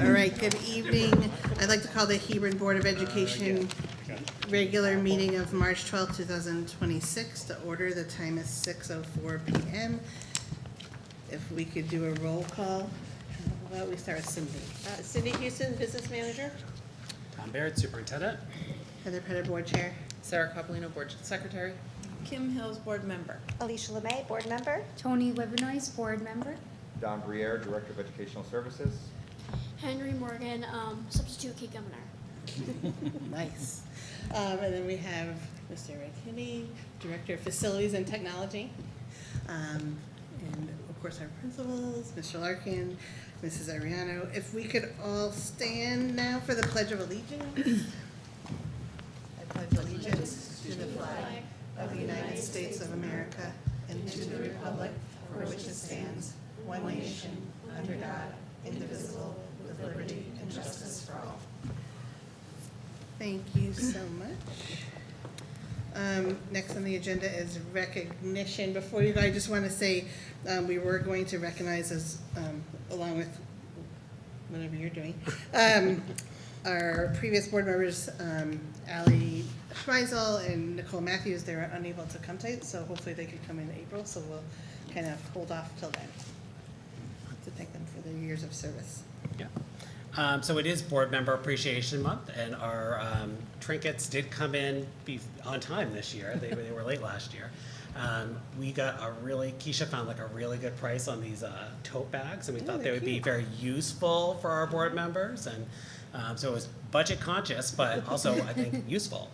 All right, good evening. I'd like to call the Hebron Board of Education regular meeting of March 12th, 2026 to order. The time is 6:04 p.m. If we could do a roll call. How about we start with Cindy? Cindy Houston, Business Manager. Tom Barrett, Superintendent. Heather Petter, Board Chair. Sarah Coppolino, Board Secretary. Kim Hills, Board Member. Alicia LeMay, Board Member. Tony Livernoise, Board Member. Don Briere, Director of Educational Services. Henry Morgan, Substitute Key Governor. Nice. And then we have Mr. Red Kinney, Director of Facilities and Technology. And of course our principals, Mr. Larkin, Mrs. Ariano. If we could all stand now for the Pledge of Allegiance. I pledge allegiance to the flag of the United States of America and to the republic for which it stands, one nation, under God, indivisible, with liberty and justice for all. Thank you so much. Next on the agenda is recognition. Before you go, I just want to say we were going to recognize, as along with whatever you're doing, our previous board members, Allie Schmeisel and Nicole Matthews. They were unable to come tonight, so hopefully they could come in April. So we'll kind of hold off till then to thank them for their years of service. Yeah. So it is Board Member Appreciation Month, and our trinkets did come in on time this year. They were late last year. We got Keisha found like a really good price on these tote bags, and we thought they would be very useful for our board members. And so it was budget conscious, but also I think useful.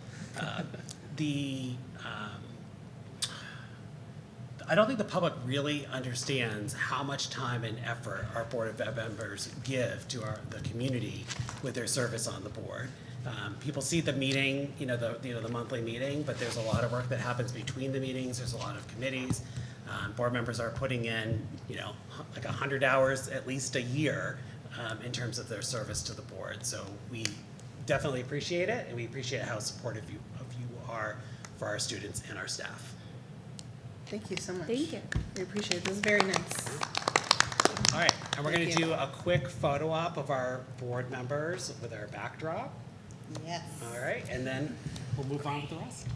I don't think the public really understands how much time and effort our Board of members give to the community with their service on the board. People see the meeting, the monthly meeting, but there's a lot of work that happens between the meetings. There's a lot of committees. Board members are putting in, like 100 hours at least a year in terms of their service to the board. So we definitely appreciate it, and we appreciate how supportive you are for our students and our staff. Thank you so much. Thank you. We appreciate it. This is very nice. All right, and we're going to Thank you. do a quick photo op of our board members with our backdrop. Yes. All right, and then we'll move on with the rest.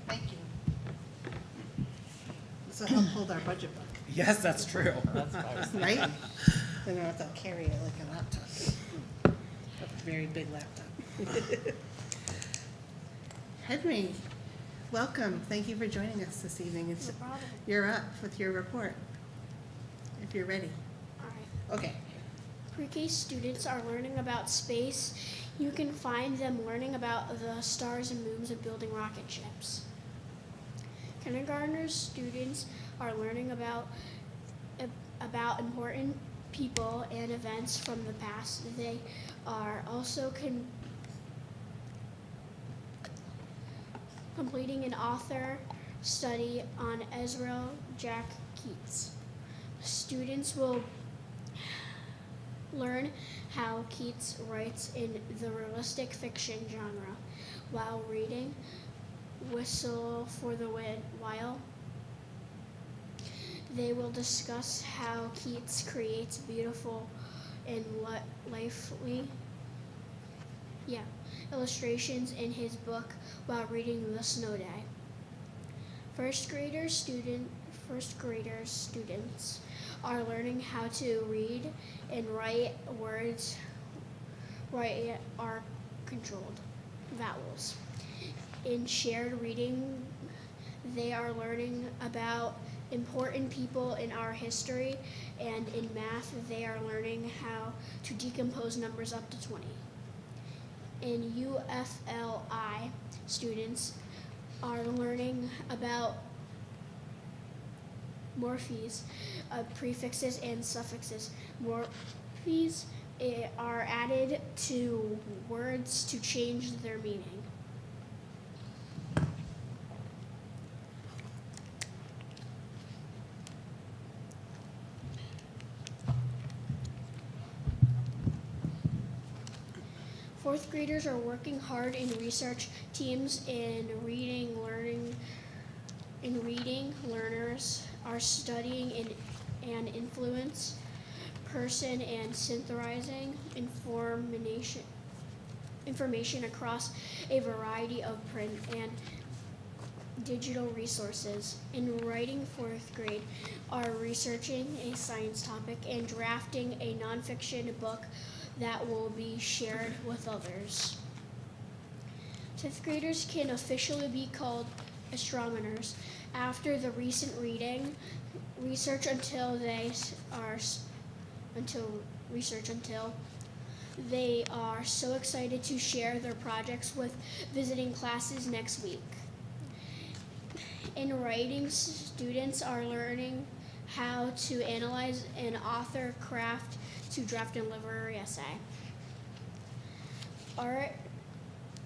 Thank you. So help hold our budget book, Yes, that's true. right? Then I don't have to carry it like a laptop, a very big laptop. Henry, welcome. Thank you for joining us this evening. No problem. You're up with your report, if you're ready. All right. Okay. Pre-K students are learning about space. You can find them learning about the stars and moons and building rocket ships. Kindergartner students are learning about important people and events from the past. They are also completing an author study on Ezra Jack Keats. Students will learn how Keats writes in the realistic fiction genre while reading Whistle for the Wind. While they will discuss how Keats creates beautiful and lively illustrations in his book while reading The Snow Day. First graders students are learning how to read and write words are controlled vowels. In shared reading, they are learning about important people in our history, and in math, they are learning how to decompose numbers up to 20. In UFLI, students are learning about morphes, prefixes, and suffixes. Morphes are added to words to change their meaning. Fourth graders are working hard in research teams in reading. Learners are studying an influence person and synthesizing information across a variety of print and digital resources. In writing, fourth grade are researching a science topic and drafting a nonfiction book that will be shared with others. Fifth graders can officially be called astronomers after the recent research until they are so excited to share their projects with visiting classes next week. In writing, students are learning how to analyze an author craft to draft a literary essay. Art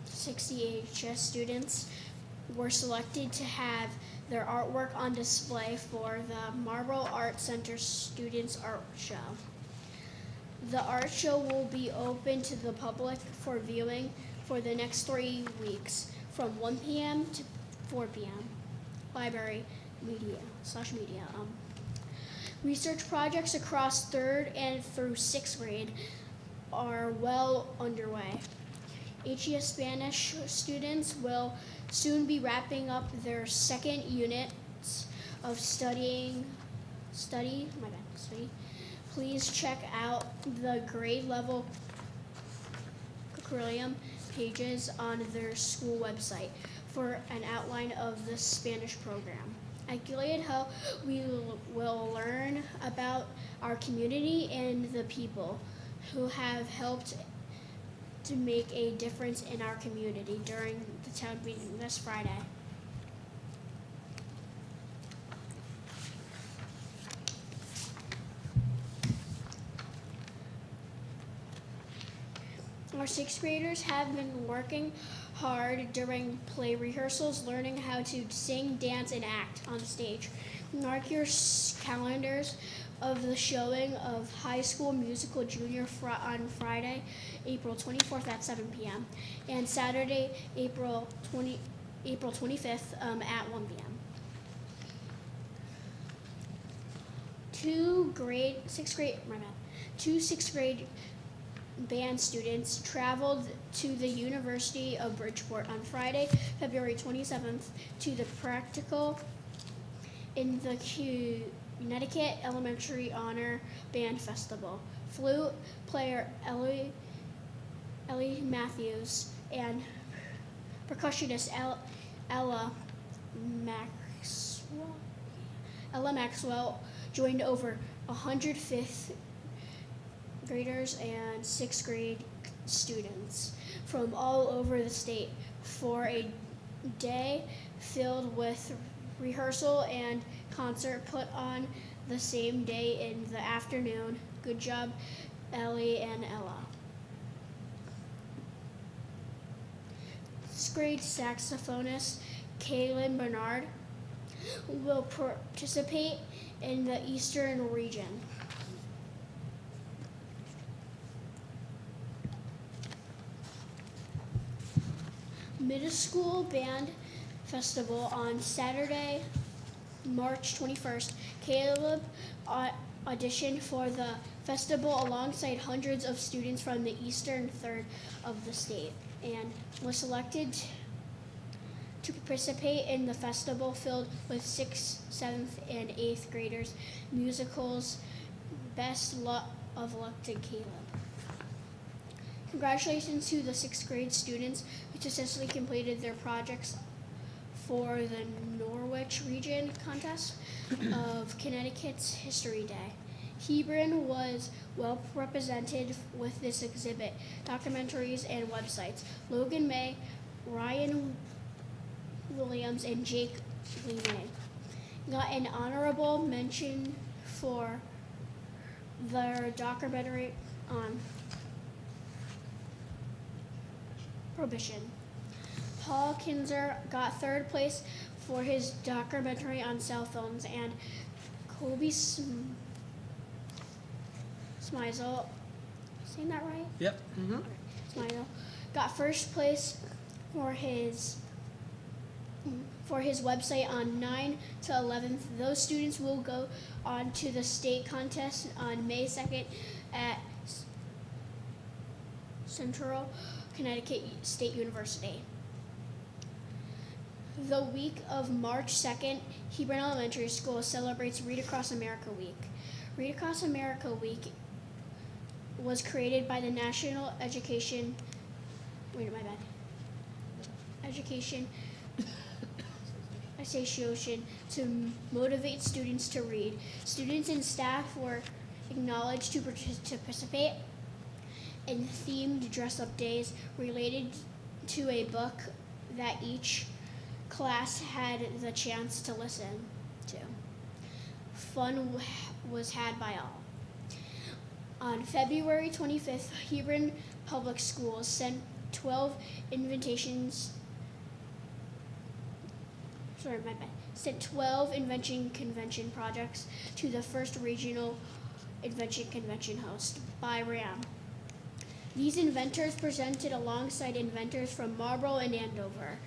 60HS students were selected to have their artwork on display for the Marble Art Center Students Art Show. The art show will be open to the public for viewing for the next 3 weeks from 1 p.m. to 4 p.m. Library media. Research projects across 3rd and through 6th grade are well underway. HES Spanish students will soon be wrapping up their 2nd units of study. Please check out the grade level curriculum pages on their school website for an outline of the Spanish program. At Gilead Hill, we will learn about our community and the people who have helped to make a difference in our community during the town meeting this Friday. Our 6th graders have been working hard during play rehearsals, learning how to sing, dance, and act on stage. Mark your calendars of the showing of High School Musical Junior on Friday, April 24th at 7 p.m. and Saturday, April 25th at 1 p.m. Two sixth grade band students traveled to the University of Bridgeport on Friday, February 27th to the practical in the Connecticut Elementary Honor Band Festival. Flute player Ellie Matthews and percussionist Ella Maxwell joined over 100 fifth graders and 6th grade students from all over the state for a day filled with rehearsal and concert put on the same day in the afternoon. Good job, Ellie and Ella. 6th grade saxophonist Kaylin Bernard will participate in the Eastern region. Middle School Band Festival on Saturday, March 21st. Caleb auditioned for the festival alongside hundreds of students from the eastern third of the state and was selected to participate in the festival filled with 6th, 7th, and 8th graders. Musicals, best of luck to Caleb. Congratulations to the 6th grade students who successfully completed their projects for the Norwich Region Contest of Connecticut's History Day. Hebron was well represented with this exhibit, documentaries, and websites. Logan May, Ryan Williams, and Jake Lee May. got an honorable mention for their documentary on prohibition. Paul Kinzer got third place for his documentary on cell phones, and Kobe Smizel, saying that right? Yep. Smizel got first place for his website on 9 to 11th. Those students will go on to the state contest on May 2nd at Central Connecticut State University. The week of March 2nd, Hebron Elementary School celebrates Read Across America Week. Read Across America Week was created by the National Education Association to motivate students to read. Students and staff were acknowledged to participate in themed dress-up days related to a book that each class had the chance to listen to. Fun was had by all. On February 25th, Hebron Public Schools sent 12 invention convention projects to the first regional invention convention hosted by RAM. These inventors presented alongside inventors from Marlborough and Andover.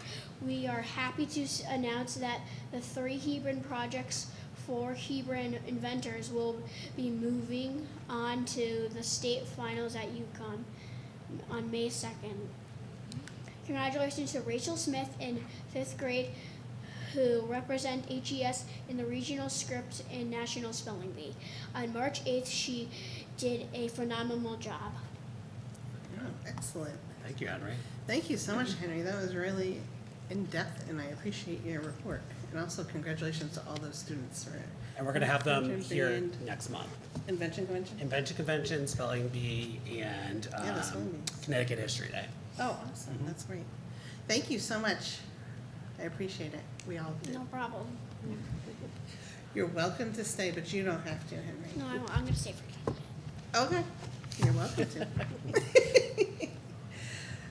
We are happy to announce that the 3 Hebron projects for Hebron inventors will be moving on to the state finals at UConn on May 2nd. Congratulations to Rachel Smith in 5th grade, who represent HES in the regional script and national spelling bee. On March 8th, she did a phenomenal job. Oh, excellent. Thank you, Henry. Thank you so much, Henry. That was really in-depth, and I appreciate your report. And also congratulations to all those students for And we're gonna have them Invention here Band. next month. Invention Convention. Invention Convention, Spelling Bee, and Yeah, the spelling bees. Connecticut History Day. Oh, awesome. That's great. Thank you so much. I appreciate it. We all do. No problem. You're welcome to stay, but you don't have to, Henry. No, I'm going to stay for a Okay. You're welcome to.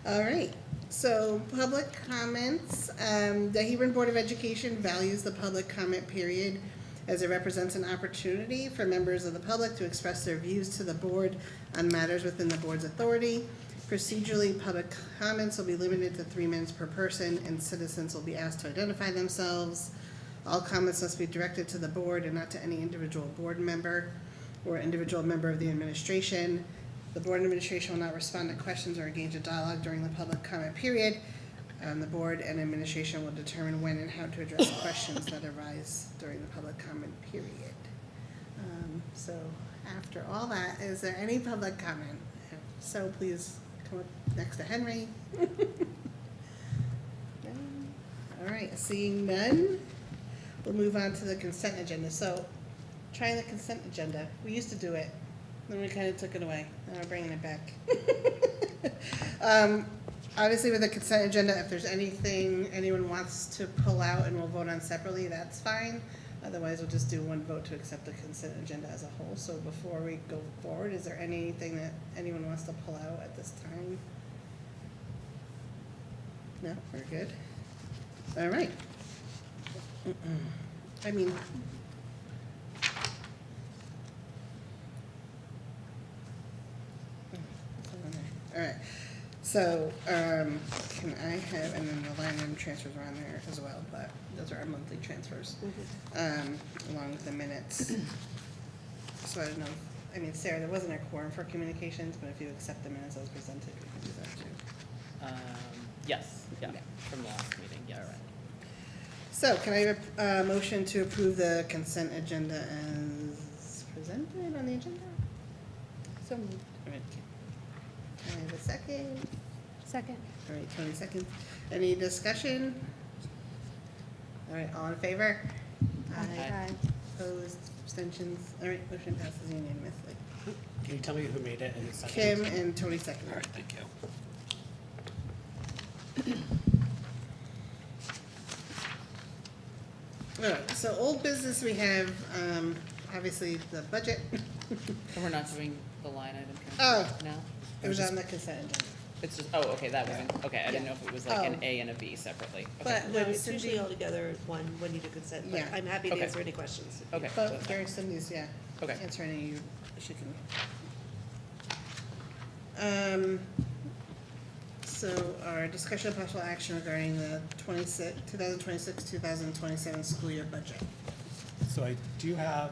All right. So public comments. The Hebron Board of Education values the public comment period as it represents an opportunity for members of the public to express their views to the board on matters within the board's authority. Procedurally, public comments will be limited to 3 minutes per person, and citizens will be asked to identify themselves. All comments must be directed to the board and not to any individual board member or individual member of the administration. The board and administration will not respond to questions or engage in dialogue during the public comment period. The board and administration will determine when and how to address questions that arise during the public comment period. So after all that, is there any public comment? If so, please come up next to Henry. All right, seeing none, we'll move on to the consent agenda. So trying the consent agenda, we used to do it, then we kind of took it away. Now we're bringing it back. Obviously with the consent agenda, if there's anything anyone wants to pull out and we'll vote on separately, that's fine. Otherwise, we'll just do one vote to accept the consent agenda as a whole. So before we go forward, is there anything that anyone wants to pull out at this time? No, we're good. All right. I mean, all right. So, can I have, and then the line item transfers are on there as well, but those are our monthly transfers, along with the minutes. So I don't know, I mean, Sarah, there wasn't a quorum for communications, but if you accept the minutes as presented, we can do that too. Yes, yeah, Yeah. from the last meeting, yeah, right. So can I have a motion to approve the consent agenda as presented on the agenda? So moved. All right. Can I have a second? Second. All right, 20 seconds. Any discussion? All right, all in favor? Aye. Opposed, abstentions? All right, motion passes unanimously. Can you tell me who made it and who seconded? Kim and Tony second. All right, thank you. All right, so old business, we have, obviously, the budget. And we're not doing the line item Oh. transfer now? It was on the consent agenda. It's just, oh, okay, that wasn't, okay, I didn't know if it was like an Oh. A and a B separately. Okay. But No, no, it's usually Cindy, all together one when you do consent, but Yeah. I'm happy to Okay. answer any questions. Okay. but Gary, Cindy's, yeah. Okay. Answer any you, she can. So our discussion of possible action regarding the 2026, 2027 school year budget. So I do have,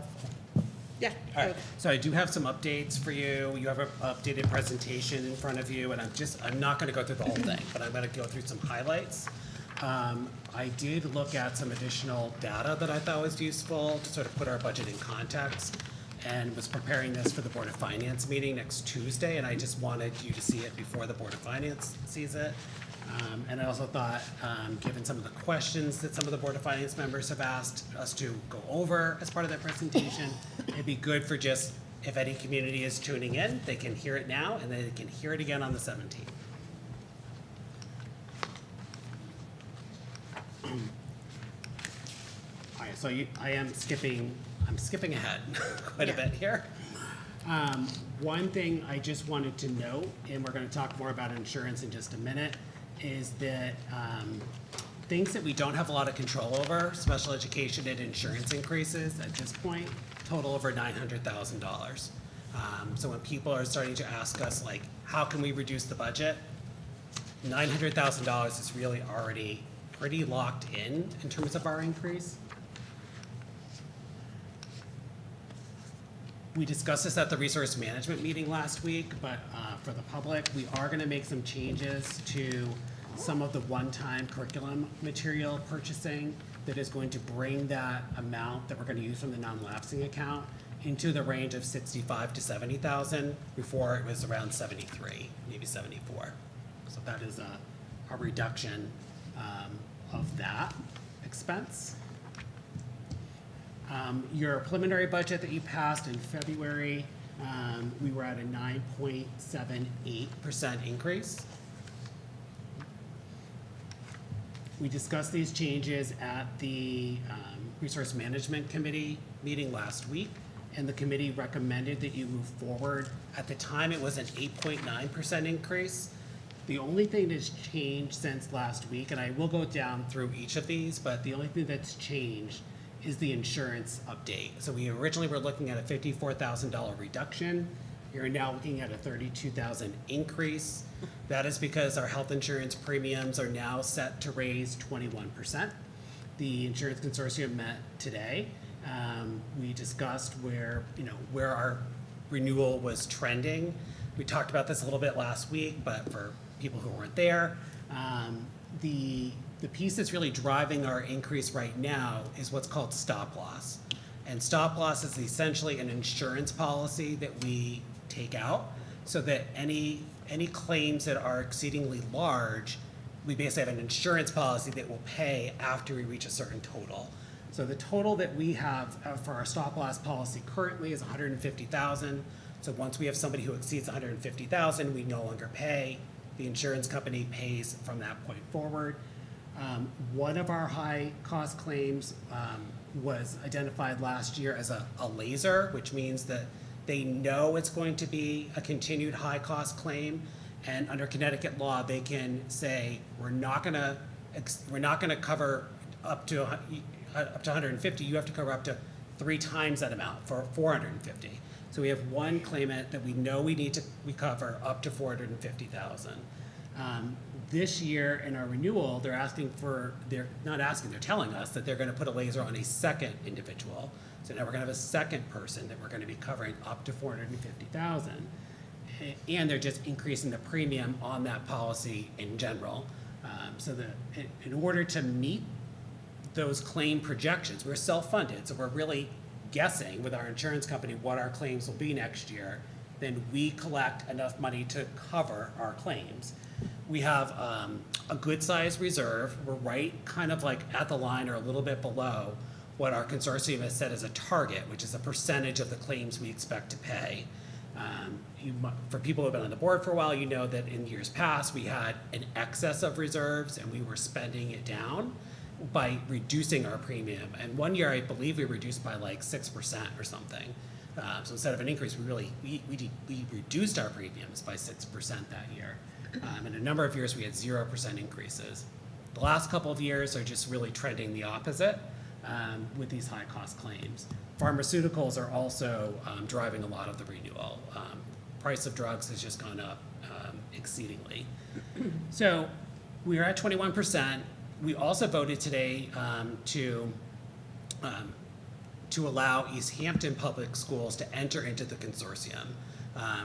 Yeah. all right, so I do have some updates for you. You have an updated presentation in front of you, and I'm not gonna go through the whole thing, but I'm gonna go through some highlights. I did look at some additional data that I thought was useful to sort of put our budget in context, and was preparing this for the Board of Finance meeting next Tuesday, and I just wanted you to see it before the Board of Finance sees it. And I also thought, given some of the questions that some of the Board of Finance members have asked us to go over as part of that presentation, it'd be good for just, if any community is tuning in, they can hear it now, and then they can hear it again on the 17th. All right, so I'm skipping ahead quite a Yeah. bit here. One thing I just wanted to note, and we're gonna talk more about insurance in just a minute, is that, things that we don't have a lot of control over, special education and insurance increases at this point, total over $900,000. So when people are starting to ask us, like, how can we reduce the budget? $900,000 is really already pretty locked in terms of our increase. We discussed this at the resource management meeting last week, but for the public, we are gonna make some changes to some of the one-time curriculum material purchasing that is going to bring that amount that we're gonna use from the non-lapsing account into the range of 65 to 70,000. Before it was around 73, maybe 74. So that is a reduction of that expense. Your preliminary budget that you passed in February, we were at a 9.78% increase. We discussed these changes at the Resource Management Committee meeting last week, and the committee recommended that you move forward. At the time, it was an 8.9% increase. The only thing that's changed since last week, and I will go down through each of these, but the only thing that's changed is the insurance update. So we originally were looking at a $54,000 reduction. You're now looking at a $32,000 increase. That is because our health insurance premiums are now set to raise 21%. The insurance consortium met today. We discussed where our renewal was trending. We talked about this a little bit last week, but for people who weren't there, the piece that's really driving our increase right now is what's called stop loss. And stop loss is essentially an insurance policy that we take out so that any claims that are exceedingly large, we basically have an insurance policy that will pay after we reach a certain total. So the total that we have for our stop loss policy currently is $150,000. So once we have somebody who exceeds $150,000, we no longer pay. The insurance company pays from that point forward. One of our high-cost claims was identified last year as a laser, which means that they know it's going to be a continued high-cost claim, and under Connecticut law, they can say, we're not gonna cover up to 150. You have to cover up to 3 times that amount for 450. So we have one claimant that we know we need to recover up to 450,000. This year in our renewal, they're telling us that they're gonna put a laser on a second individual. So now we're gonna have a second person that we're gonna be covering up to 450,000. And they're just increasing the premium on that policy in general. So that in order to meet those claim projections, we're self-funded, so we're really guessing with our insurance company what our claims will be next year. Then we collect enough money to cover our claims. We have a good sized reserve. We're right kind of like at the line or a little bit below what our consortium has set as a target, which is a percentage of the claims we expect to pay. For people who have been on the board for a while, you know that in years past, we had an excess of reserves and we were spending it down. by reducing our premium. And one year, I believe we reduced by like 6% or something. So instead of an increase, we reduced our premiums by 6% that year. In a number of years, we had 0% increases. The last couple of years are just really trending the opposite with these high cost claims. Pharmaceuticals are also driving a lot of the renewal. Price of drugs has just gone up exceedingly. So we are at 21%. We also voted today to allow East Hampton Public Schools to enter into the consortium.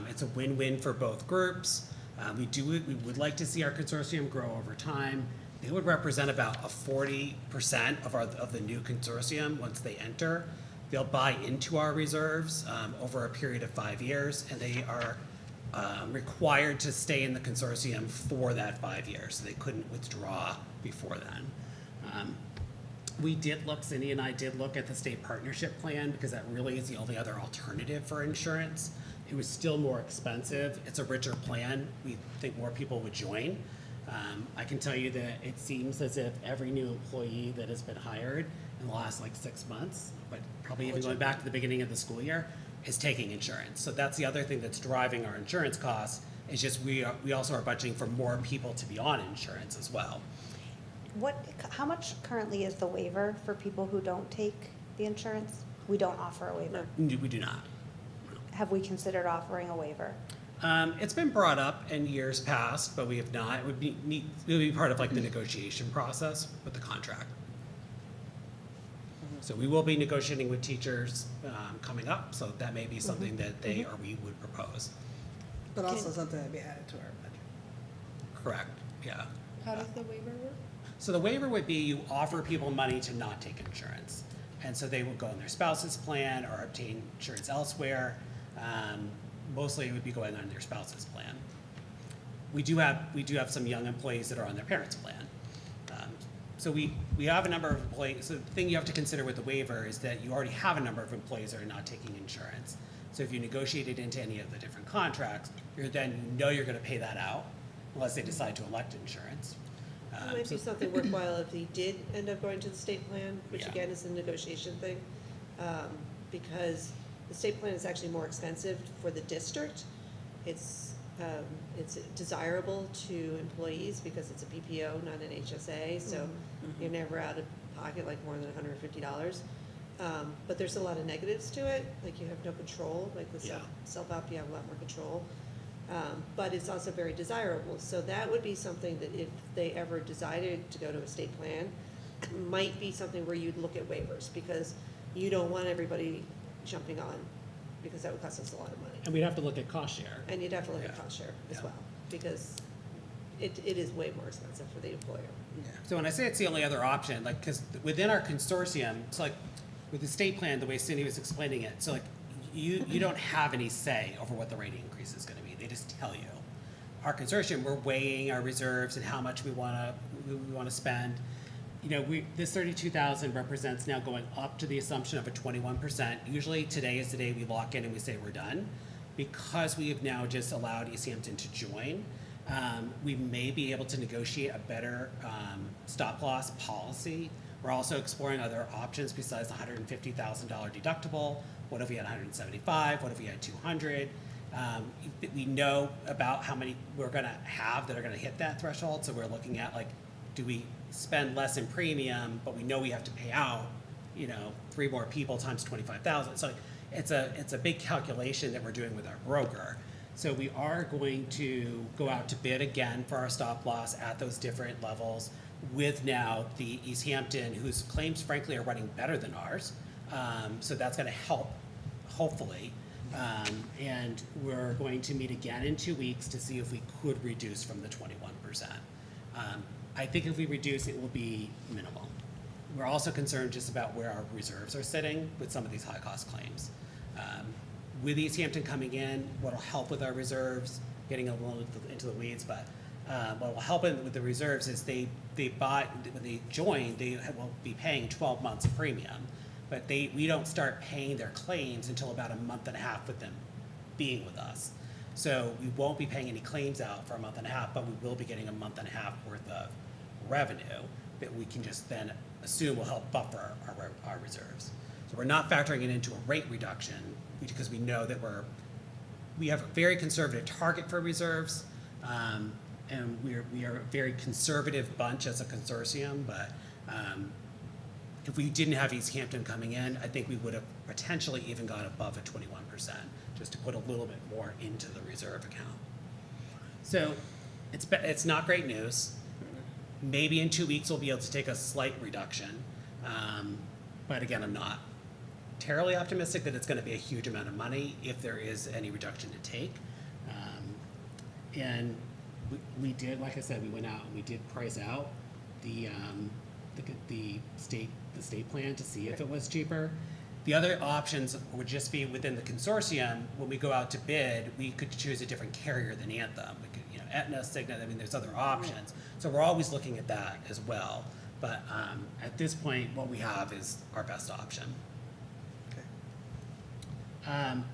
It's a win-win for both groups. We would like to see our consortium grow over time. They would represent about 40% of the new consortium once they enter. They'll buy into our reserves over a period of 5 years, and they are required to stay in the consortium for that 5 years. So they couldn't withdraw before then. Cindy and I did look at the state partnership plan because that really is the only other alternative for insurance. It was still more expensive. It's a richer plan. We think more people would join. I can tell you that it seems as if every new employee that has been hired in the last like 6 months, but probably even going back to the beginning of the school year, is taking insurance. So that's the other thing that's driving our insurance costs, is just we also are budgeting for more people to be on insurance as well. How much currently is the waiver for people who don't take the insurance? We don't offer a waiver. We do not. Have we considered offering a waiver? It's been brought up in years past, but we have not. It would be part of like the negotiation process with the contract. So we will be negotiating with teachers coming up, so that may be something that they or we would propose. But also something that'd be added to our budget. Correct, yeah. How does the waiver work? So the waiver would be you offer people money to not take insurance. And so they would go on their spouse's plan or obtain insurance elsewhere. Mostly it would be going on their spouse's plan. We do have some young employees that are on their parents' plan. So we have a number of employees. So the thing you have to consider with the waiver is that you already have a number of employees that are not taking insurance. So if you negotiate it into any of the different contracts, you're going to pay that out unless they decide to elect insurance. It might be something worthwhile if he did end up going to the state plan, which Yeah. again is a negotiation thing, because the state plan is actually more expensive for the district. It's desirable to employees because it's a PPO, not an HSA, so you're never out of pocket like more than $150. But there's a lot of negatives to it, like you have no control, like with Yeah. self-op you have a lot more control. But it's also very desirable, so that would be something that if they ever decided to go to a state plan, might be something where you'd look at waivers, because you don't want everybody jumping on, because that would cost us a lot of money. And we'd have to look at cost share. And you'd have to look at Yeah. cost share as Yeah. well, because it is way more expensive for the employer. So when I say it's the only other option, like, because within our consortium, it's like with the state plan, the way Cindy was explaining it, so like you don't have any say over what the rate increase is going to be. They just tell you. Our consortium, we're weighing our reserves and how much we want to spend. You know, this 32,000 represents now going up to the assumption of a 21%. Usually today is the day we lock in and we say we're done. Because we have now just allowed East Hampton to join, we may be able to negotiate a better stop loss policy. We're also exploring other options besides the $150,000 deductible. What if we had 175? What if we had 200? We know about how many we're going to have that are going to hit that threshold. So we're looking at, like, do we spend less in premium, but we know we have to pay out, 3 more people times 25,000. So it's a big calculation that we're doing with our broker. So we are going to go out to bid again for our stop loss at those different levels with now the East Hampton, whose claims frankly are running better than ours. So that's going to help, hopefully. And we're going to meet again in 2 weeks to see if we could reduce from the 21%. I think if we reduce, it will be minimal. We're also concerned just about where our reserves are sitting with some of these high-cost claims. With East Hampton coming in, what will help with our reserves, getting a little into the weeds, but what will help with the reserves is when they join, they will be paying 12 months of premium, but we don't start paying their claims until about a month and a half with them being with us. So we won't be paying any claims out for a month and a half, but we will be getting a month and a half worth of revenue that we can just then assume will help buffer our reserves. So we're not factoring it into a rate reduction because we know that we have a very conservative target for reserves, and we are a very conservative bunch as a consortium, but if we didn't have East Hampton coming in, I think we would have potentially even gone above a 21%, just to put a little bit more into the reserve account. So it's not great news. Maybe in 2 weeks we'll be able to take a slight reduction, but again, I'm not terribly optimistic that it's going to be a huge amount of money if there is any reduction to take. And we did, like I said, we went out and we did price out the state plan to see if it was cheaper. The other options would just be within the consortium. When we go out to bid, we could choose a different carrier than Anthem. We could, Aetna, Cigna. I mean, there's other options. So we're always looking at that as well. But at this point, what we have is our best option.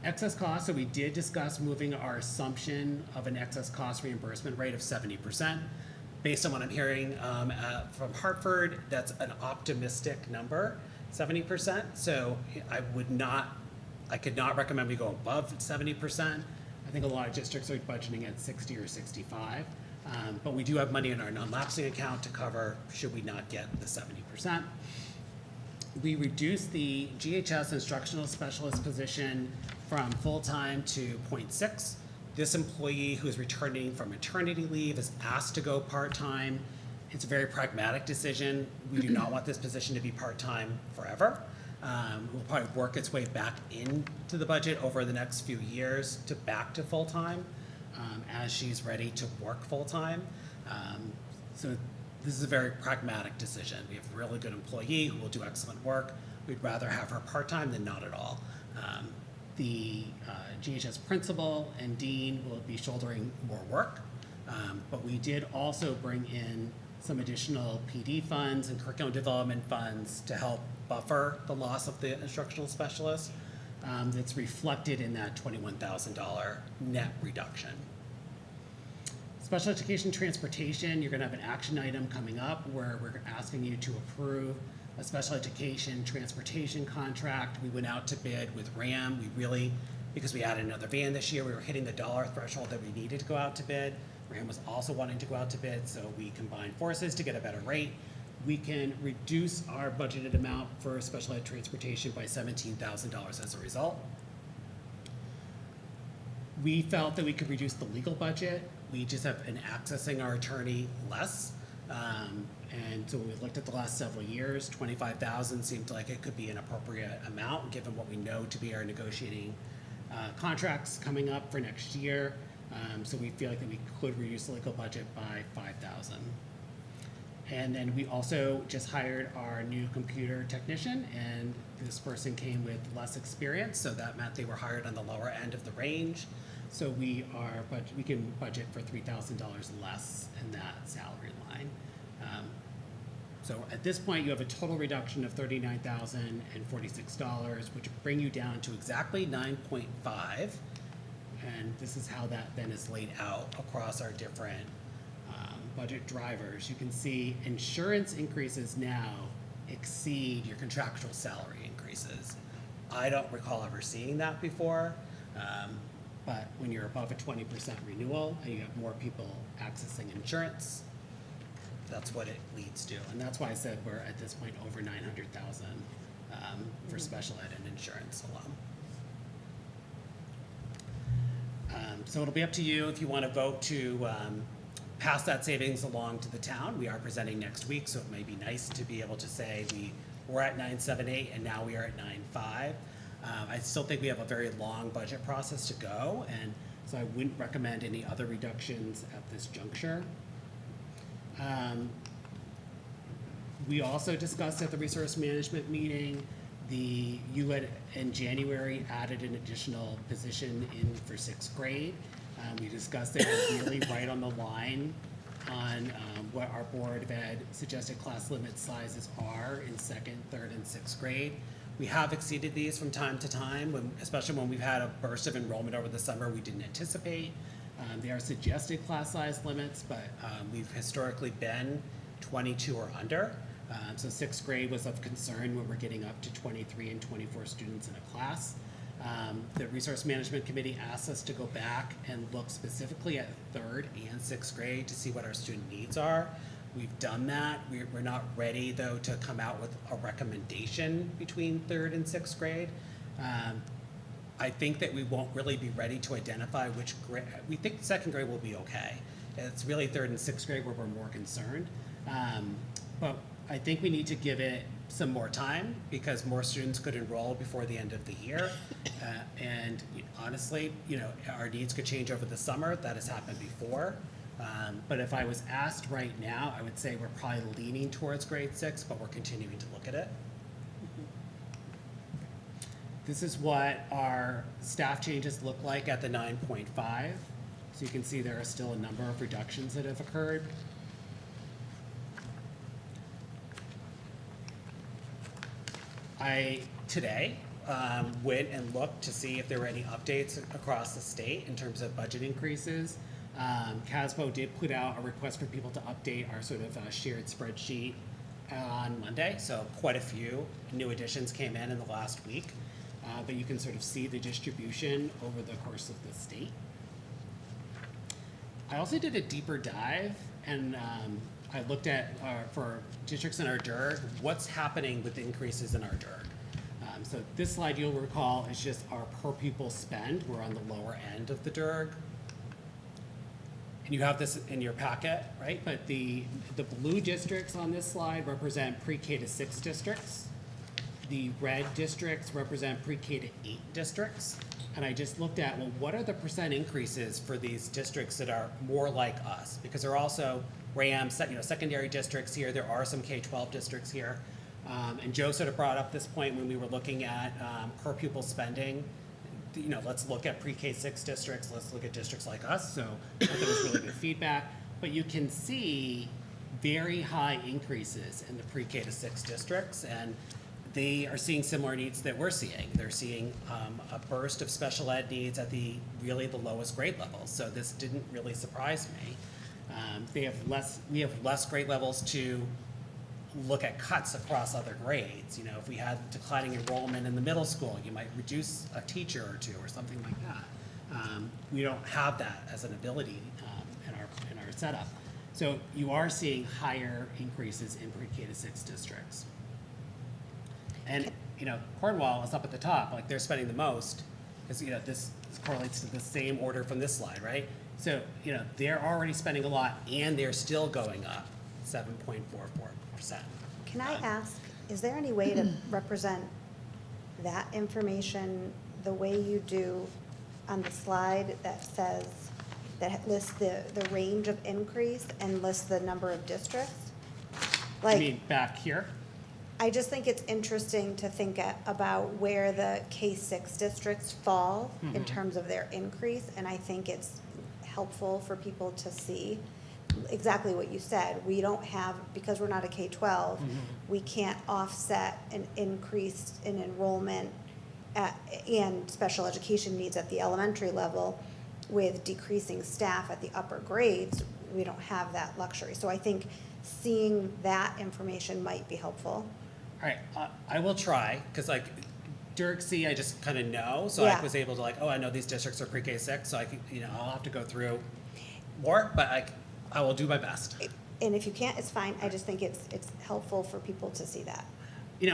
Excess costs, so we did discuss moving our assumption of an excess cost reimbursement rate of 70%. Based on what I'm hearing from Hartford, that's an optimistic number, 70%. So I could not recommend we go above 70%. I think a lot of districts are budgeting at 60 or 65. But we do have money in our non-lapsing account to cover should we not get the 70%. We reduced the GHS instructional specialist position from full-time to 0.6. This employee who is returning from maternity leave is asked to go part-time. It's a very pragmatic decision. We do not want this position to be part-time forever. It will probably work its way back into the budget over the next few years to back to full-time as she's ready to work full-time. So this is a very pragmatic decision. We have a really good employee who will do excellent work. We'd rather have her part-time than not at all. The GHS principal and dean will be shouldering more work, but we did also bring in some additional PD funds and curriculum development funds to help buffer the loss of the instructional specialist. That's reflected in that $21,000 net reduction. Special education transportation, you're gonna have an action item coming up where we're asking you to approve a special education transportation contract. We went out to bid with RAM. We really, because we added another van this year, we were hitting the dollar threshold that we needed to go out to bid. RAM was also wanting to go out to bid, so we combined forces to get a better rate. We can reduce our budgeted amount for special ed transportation by $17,000 as a result. We felt that we could reduce the legal budget. We just have been accessing our attorney less. And so when we looked at the last several years, $25,000 seemed like it could be an appropriate amount given what we know to be our negotiating contracts coming up for next year. So we feel like that we could reduce the legal budget by $5,000. And then we also just hired our new computer technician, and this person came with less experience, so that meant they were hired on the lower end of the range. So we can budget for $3,000 less in that salary line. So at this point, you have a total reduction of $39,046, which would bring you down to exactly 9.5. And this is how that then is laid out across our different budget drivers. You can see insurance increases now exceed your contractual salary increases. I don't recall ever seeing that before, but when you're above a 20% renewal and you have more people accessing insurance, that's what it leads to. And that's why I said we're at this point over 900,000 for special ed and insurance alone. So it'll be up to you if you want to vote to pass that savings along to the town. We are presenting next week, so it may be nice to be able to say we were at 978 and now we are at 9.5. I still think we have a very long budget process to go, and so I wouldn't recommend any other reductions at this juncture. We also discussed at the resource management meeting, you had in January added an additional position in for 6th grade. We discussed it as really right on the line on what our Board of Ed suggested class limit sizes are in 2nd, 3rd, and 6th grade. We have exceeded these from time to time, especially when we've had a burst of enrollment over the summer we didn't anticipate. They are suggested class size limits, but we've historically been 22 or under. So sixth grade was of concern when we're getting up to 23 and 24 students in a class. The Resource Management Committee asked us to go back and look specifically at third and sixth grade to see what our student needs are. We've done that. We're not ready, though, to come out with a recommendation between third and sixth grade. I think that we won't really be ready to identify which grade. We think second grade will be okay. It's really third and sixth grade where we're more concerned. But I think we need to give it some more time because more students could enroll before the end of the year. And honestly, our needs could change over the summer. That has happened before. But if I was asked right now, I would say we're probably leaning towards grade 6, but we're continuing to look at it. This is what our staff changes look like at the 9.5. So you can see there are still a number of reductions that have occurred. I today went and looked to see if there were any updates across the state in terms of budget increases. CASBO did put out a request for people to update our sort of shared spreadsheet on Monday, so quite a few new additions came in the last week. But you can sort of see the distribution over the course of the state. I also did a deeper dive and I looked at, for districts in our DIRG, what's happening with increases in our DIRG. So this slide, you'll recall, is just our per pupil spend. We're on the lower end of the DIRG. And you have this in your packet, right? But the blue districts on this slide represent pre-K to 6 districts. The red districts represent pre-K to 8 districts. And I just looked at, well, what are the percent increases for these districts that are more like us? Because there are also RAM, secondary districts here. There are some K-12 districts here. And Joe sort of brought up this point when we were looking at per pupil spending. Let's look at pre-K 6 districts. Let's look at districts like us. So I thought that was really good feedback. But you can see very high increases in the pre-K to 6 districts. And they are seeing similar needs that we're seeing. They're seeing a burst of special ed needs at the lowest grade levels. So this didn't really surprise me. We have less grade levels to look at cuts across other grades. If we had declining enrollment in the middle school, you might reduce a teacher or two or something like that. We don't have that as an ability in our setup. So you are seeing higher increases in pre-K to 6 districts. And Cornwall is up at the top, like they're spending the most, because this correlates to the same order from this slide, right? So they're already spending a lot, and they're still going up 7.44%. Can I ask, is there any way to represent that information the way you do on the slide that lists the range of increase and lists the number of districts? I mean, back here? I just think it's interesting to think about where the K-6 districts fall in terms of their increase, and I think it's helpful for people to see exactly what you said. We don't have, because we're not a K-12, we can't offset an increase in enrollment and special education needs at the elementary level with decreasing staff at the upper grades. We don't have that luxury. So I think seeing that information might be helpful. All right, I will try, because DIRG C, I just kind of know, so Yeah. I was able to I know these districts are pre-K 6, so I'll have to go through more, but I will do my best. And if you can't, it's fine. I just think it's helpful for people to see that.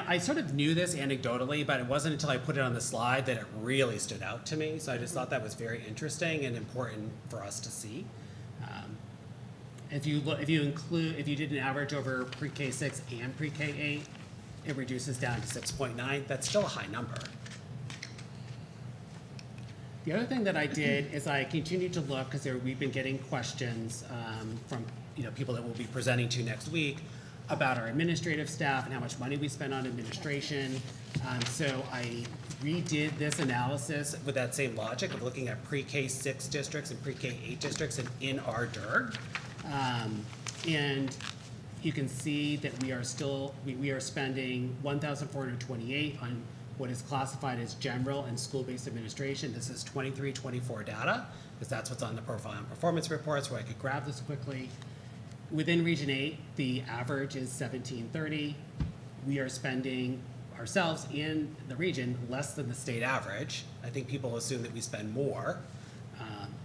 I sort of knew this anecdotally, but it wasn't until I put it on the slide that it really stood out to me. So I just thought that was very interesting and important for us to see. If you did an average over pre-K 6 and pre-K 8, it reduces down to 6.9. That's still a high number. The other thing that I did is I continued to look, because we've been getting questions from people that we'll be presenting to next week about our administrative staff and how much money we spend on administration. So I redid this analysis with that same logic of looking at pre-K 6 districts and pre-K 8 districts in our DIRG. And you can see that we are spending $1,428 on what is classified as general and school-based administration. This is 23-24 data, because that's what's on the profile and performance reports, where I could grab this quickly. within Region 8, the average is 1730. We are spending ourselves in the region less than the state average. I think people assume that we spend more.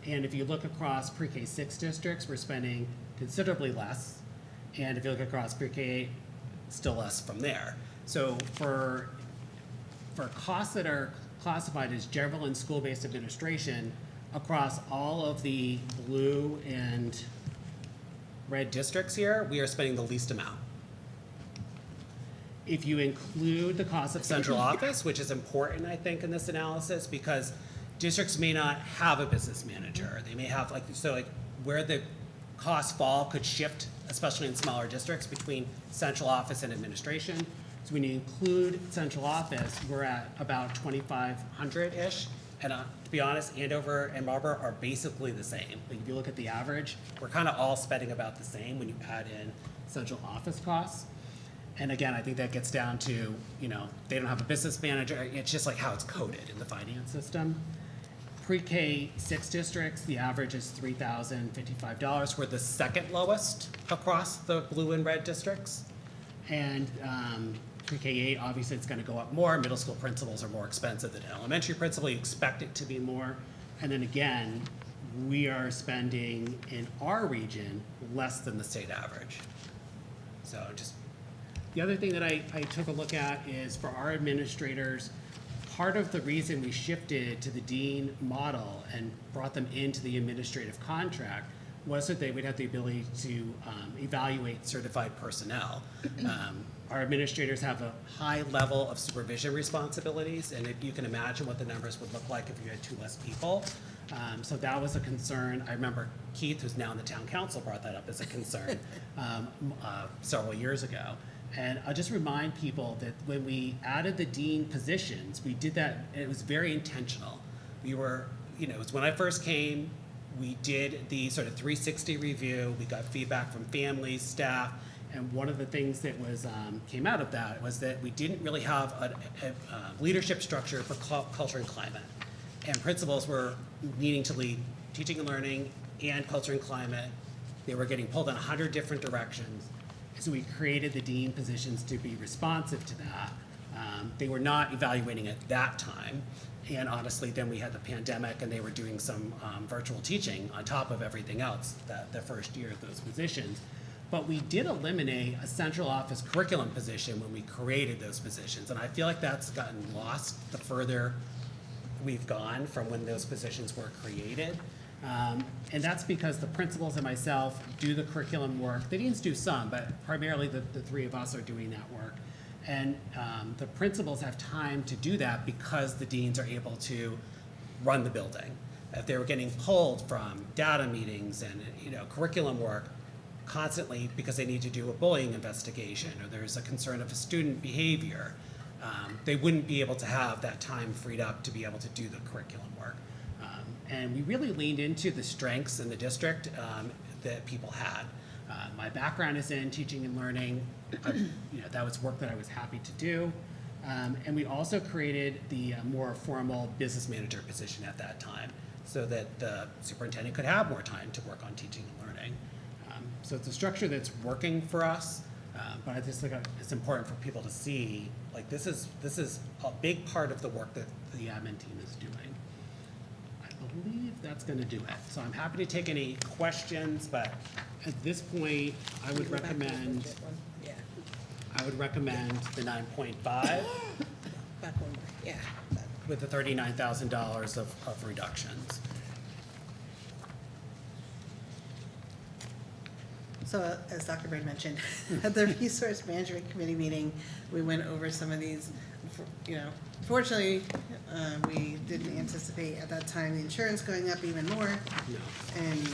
And if you look across pre-K 6 districts, we're spending considerably less. And if you look across pre-K 8, still less from there. So for costs that are classified as general and school-based administration, across all of the blue and red districts here, we are spending the least amount. If you include the cost of central office, which is important, I think, in this analysis, because districts may not have a business manager. They may have, where the costs fall could shift, especially in smaller districts, between central office and administration. So when you include central office, we're at about 2,500-ish. And to be honest, Andover and Marlborough are basically the same. Like if you look at the average, we're kind of all spending about the same when you add in central office costs. And again, I think that gets down to, they don't have a business manager. It's just like how it's coded in the finance system. Pre-K 6 districts, the average is $3,055. We're the second lowest across the blue and red districts. And pre-K 8, obviously it's going to go up more. Middle school principals are more expensive than elementary principal. You expect it to be more. And then again, we are spending in our region less than the state average. So just the other thing that I took a look at is for our administrators, part of the reason we shifted to the dean model and brought them into the administrative contract was that they would have the ability to evaluate certified personnel. Our administrators have a high level of supervision responsibilities, and if you can imagine what the numbers would look like if you had 2 less people. So that was a concern. I remember Keith, who's now in the town council, brought that up as a concern several years ago. And I'll just remind people that when we added the dean positions, we did that, and it was very intentional. We were, it was when I first came, we did the sort of 360 review. We got feedback from families, staff, and one of the things that was came out of that was that we didn't really have a leadership structure for culture and climate. And principals were needing to lead teaching and learning and culture and climate. They were getting pulled in 100 different directions. So we created the dean positions to be responsive to that. They were not evaluating at that time. And honestly, then we had the pandemic and they were doing some virtual teaching on top of everything else the first year of those positions. But we did eliminate a central office curriculum position when we created those positions. And I feel like that's gotten lost the further we've gone from when those positions were created. And that's because the principals and myself do the curriculum work. The deans do some, but primarily the 3 of us are doing that work. And the principals have time to do that because the deans are able to run the building. If they were getting pulled from data meetings and curriculum work constantly because they need to do a bullying investigation or there's a concern of a student behavior, they wouldn't be able to have that time freed up to be able to do the curriculum work. And we really leaned into the strengths in the district that people had. My background is in teaching and learning. That was work that I was happy to do. And we also created the more formal business manager position at that time so that the superintendent could have more time to work on teaching and learning. So it's a structure that's working for us, but I just think it's important for people to see, like this is a big part of the work that the admin team is doing. I believe that's going to do it. So I'm happy to take any questions, but at this point, I would recommend the 9.5 Back one more, yeah. with the $39,000 of reductions. So as Dr. Bird mentioned, at the Resource Management Committee meeting, we went over some of these. Fortunately, we didn't anticipate at that time the insurance going up even more, and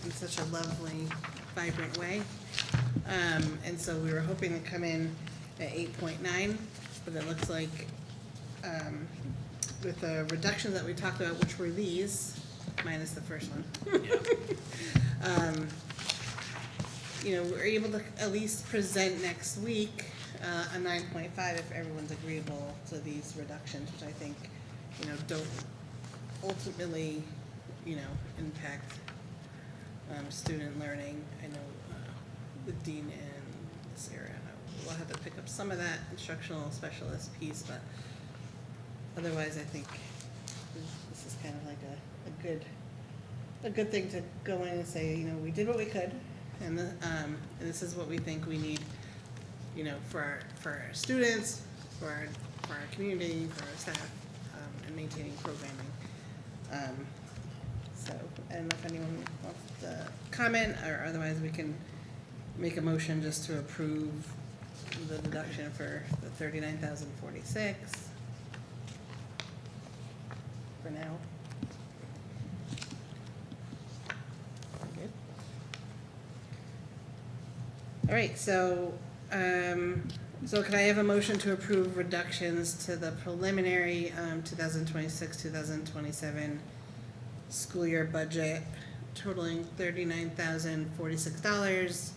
in such a lovely, vibrant way. And so we were hoping to come in at 8.9, but it looks like with the reductions that we talked about, which were these, minus the first one. We're able to at least present next week a 9.5 if everyone's agreeable to these reductions, which I think, don't ultimately, impact student learning. I know with Dean and Miss Ariana. We'll have to pick up some of that instructional specialist piece, but otherwise, I think this is kind of like a good thing to go in and say, you know, we did what we could, and this is what we think we need, you know, for our students, for our community, for our staff, and maintaining programming. So, I don't know if anyone wants to comment, or otherwise we can make a motion just to approve the deduction for the 39,046 for now. Good. All right, so can I have a motion to approve reductions to the preliminary 2026, 2027 school year budget totaling $39,046,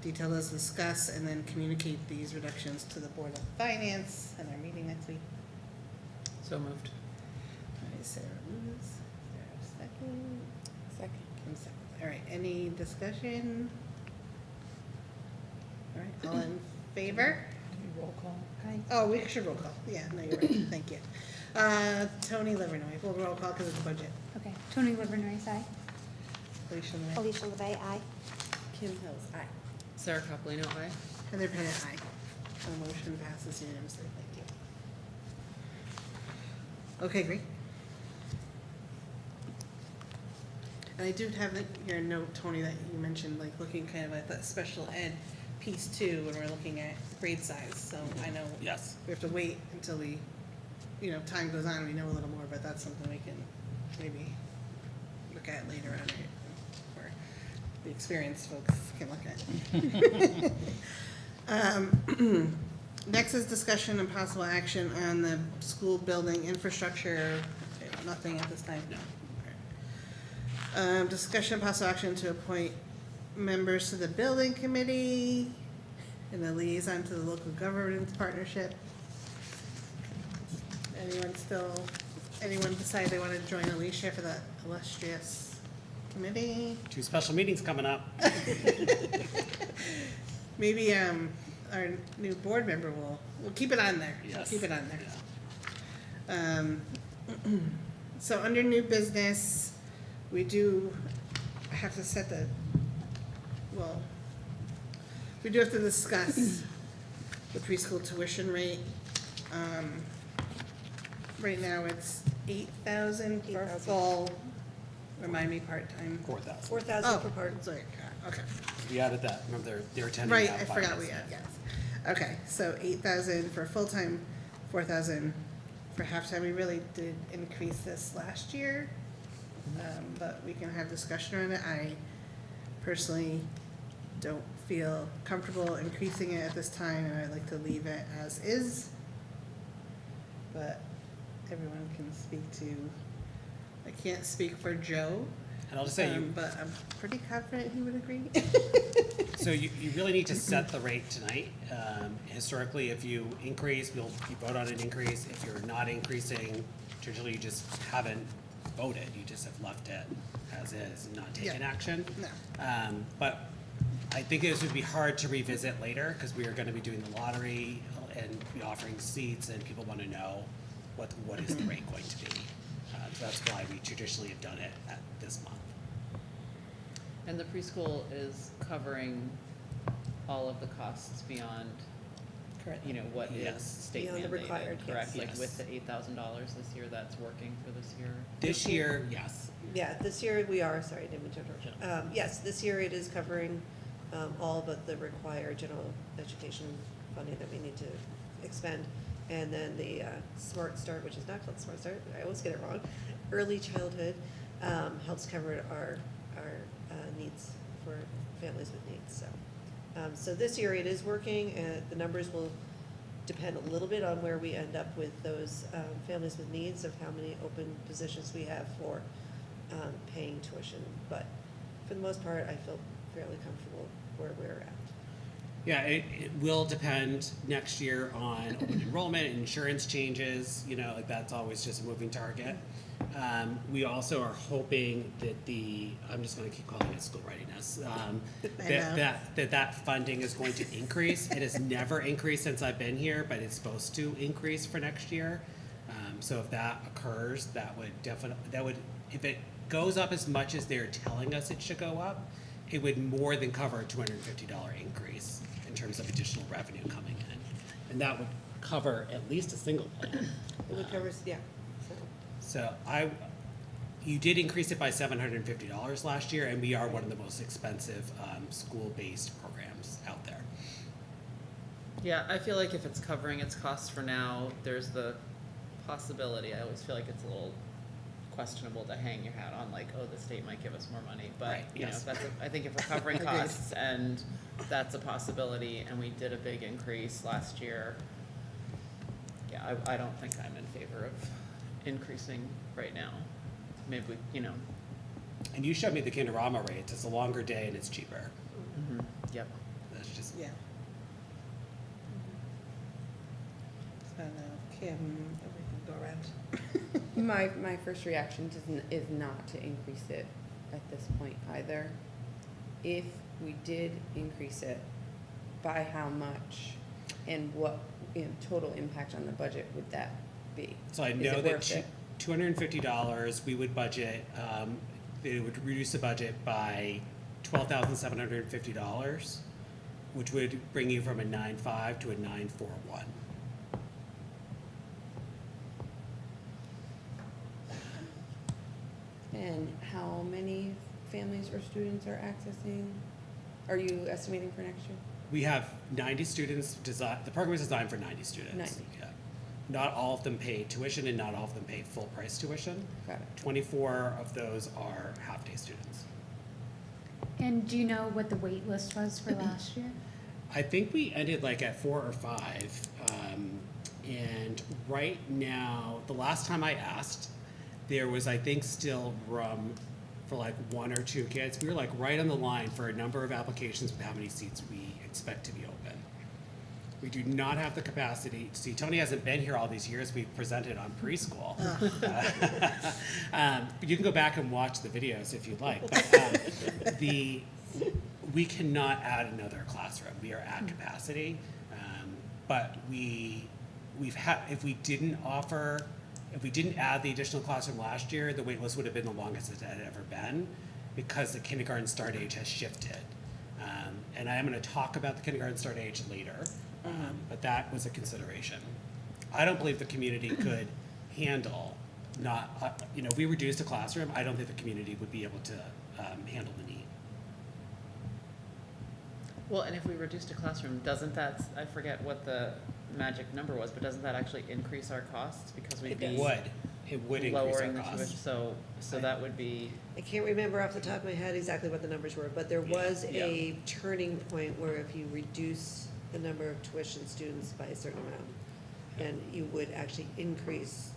detailed as discussed, and then communicate these reductions to the Board of Finance at our meeting next week? So moved. All right, Sarah moves. Sarah second. Kim second. All right, any discussion? All right, all in favor? Roll call. Oh, we should roll call. Yeah, no, you're right. Thank you. Tony Livernoy, we'll roll call because it's the budget. Okay, Tony Livernois, aye. Alicia Moran. Alicia LeVey, aye. Kim Hills, aye. Sarah Capolino, aye. Heather Bennett, aye. The motion passes unanimously. Thank you. Okay, great. And I do have your note, Tony, that you mentioned, like looking kind of at that special ed piece too, when we're looking at grade size. So I know Yes. we have to wait until we, you know, time goes on, we know a little more, but that's something we can maybe look at later on, or the experienced folks can look at. Next is discussion and possible action on the school building infrastructure. Nothing at this time? No. Discussion and possible action to appoint members to the building committee and the liaison to the local governance partnership. Anyone decide they want to join Alicia for that illustrious committee? 2 special meetings coming up. Maybe our new board member we'll keep it on there. We'll Yes. keep it on there. Yeah. So under new business, we do have to set we do have to discuss the preschool tuition rate. Right now it's 8,000 for 8,000. full, remind me, part-time. 4,000. 4,000 for part. Sorry, okay. We added that. Remember, they're attending. Right, that I forgot we finance. had, yes. Okay, so 8,000 for full-time, 4,000 for half-time. We really did increase this last year, but we can have discussion on it. I personally don't feel comfortable increasing it at this time, and I'd like to leave it as is. But everyone can speak to, I can't speak for Joe, And I'll just say, but I'm pretty confident he would agree. so you really need to set the rate tonight. Historically, if you increase, you vote on an increase. If you're not increasing, traditionally you just haven't voted. You just have left it as is and not taken Yeah. action. No. But I think this would be hard to revisit later because we are going to be doing the lottery and be offering seats, and people want to know what is the rate going to be. So that's why we traditionally have done it at this month. And the preschool is covering all of the costs beyond, Correct. you know, what is Yes. state Beyond the mandated, required, yes. correct? Like Yes. with the $8,000 this year, that's working for this year? This year, yes. Yeah, this year we are, sorry, I didn't mean to interrupt. Yes, this year it is covering all but the required general education funding that we need to expend. And then the Smart Start, which is not called Smart Start, I always get it wrong, early childhood helps cover our needs for families with needs, so. So this year it is working, and the numbers will depend a little bit on where we end up with those families with needs, of how many open positions we have for paying tuition. But for the most part, I feel fairly comfortable where we're at. Yeah, it will depend next year on open enrollment, insurance changes, you know, like that's always just a moving target. We also are hoping that I'm just gonna keep calling it school readiness, that funding is going to increase. It has never increased since I've been here, but it's supposed to increase for next year. So if that occurs, that would if it goes up as much as they're telling us it should go up, it would more than cover a $250 increase in terms of additional revenue coming in. And that would cover at least a single plan. It would cover, yeah, so. So you did increase it by $750 last year, and we are one of the most expensive school-based programs out there. Yeah, I feel like if it's covering its costs for now, there's the possibility, I always feel like it's a little questionable to hang your hat on, like, oh, the state might give us more money, but, Right, you know, yes. I think if we're covering Agreed. costs and that's a possibility, and we did a big increase last year, yeah, I don't think I'm in favor of increasing right now. Maybe we, you know, And you showed me the Kinderama rates. It's a longer day and it's cheaper. yep. That's just, Yeah. So now, Kim, we can go around. My first reaction is not to increase it at this point either. If we did increase it, by how much and what total impact on the budget would that be? so I Is know it that worth it? $250, we would budget, it would reduce the budget by $12,750, which would bring you from a 9.5 to a 9.41. And how many families or students are accessing? Are you estimating for next year? We have 90 students the program is designed for 90 students. 90. Yeah. Not all of them pay tuition and not all of them pay full price tuition. Got it. 24 of those are half-day students. And do you know what the wait list was for last year? I think we ended like at 4 or 5. And right now, the last time I asked, there was, I think, still room for like 1 or 2 kids. We were like right on the line for a number of applications with how many seats we expect to be open. We do not have the capacity. See, Tony hasn't been here all these years. We've presented on preschool. But you can go back and watch the videos if you'd like. But, we cannot add another classroom. We are at capacity. But if we didn't add the additional classroom last year, the wait list would have been the longest it had ever been because the kindergarten start age has shifted. And I am going to talk about the kindergarten start age later, but that was a consideration. I don't believe the community could handle if we reduced a classroom, I don't think the community would be able to handle the need. Well, and if we reduced a classroom, doesn't that, I forget what the magic number was, but doesn't that actually increase our costs because we'd be It would increase lowering our the costs. tuition? So that would be, I can't remember off the top of my head exactly what the numbers were, but there was a turning point where if you reduce the number of tuition students by a certain amount, then you would actually increase.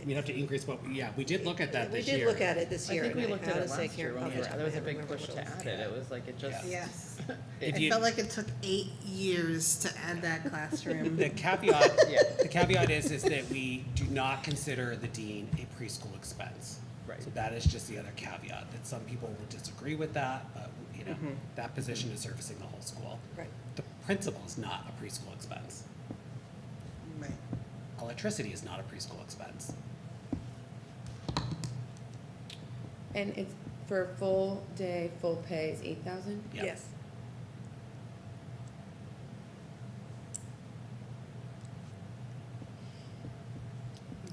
You'd have to increase we did look at that this year. We did look at it this I year. think we and looked at it honestly last year can't- when off the top of there was my a head, big remember push what to it was. add it. It was like it just. Yes. If I you- felt like it took 8 years to add that classroom. The caveat, Yeah. the caveat is that we do not consider the dean a preschool expense. Right. So that is just the other caveat, that some people will disagree with that, but, that position is servicing the whole school. Right. The principal is not a preschool expense. Right. Electricity is not a preschool expense. And it's for full day, full pay is 8,000? Yep. Yes.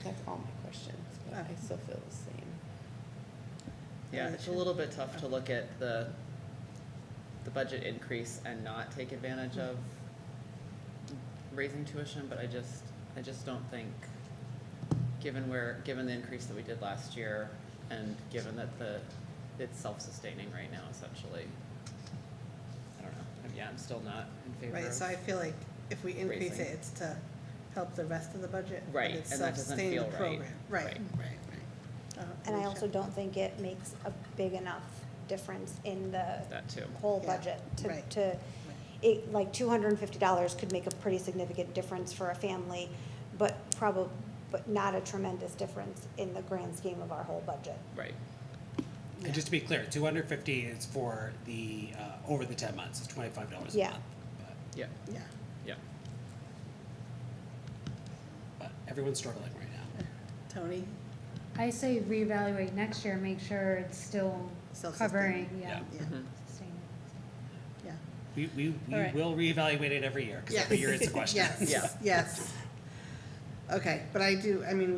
That's all my questions, but I still feel the same. Yeah, it's a little bit tough to look at the budget increase and not take advantage of raising tuition, but I just don't think, given the increase that we did last year, and given that it's self-sustaining right now, essentially, I don't know, yeah, I'm still not in favor of. Right, so I feel like if we increase raising. it, it's to help the rest of the budget. but Right, it's and that doesn't self-sustaining feel right. program. Right, Right. right. And I Alicia? also don't think it makes a big enough difference in the That too. whole Yeah, budget right. to it, like $250 could make a pretty significant difference for a family, but but not a tremendous difference in the grand scheme of our whole budget. Right. And just to be clear, 250 is for the, over the 10 months, it's $25 a Yeah. month. But- Yeah, Yeah. yeah. But everyone's struggling right now. Tony? I say reevaluate next year, make sure it's still covering, Self-sustaining. yeah. Yeah, Mhm. Sustaining. yeah. We All right. will reevaluate it every year, because every year it's a question. Yes, Yeah. yes. Okay, but I mean,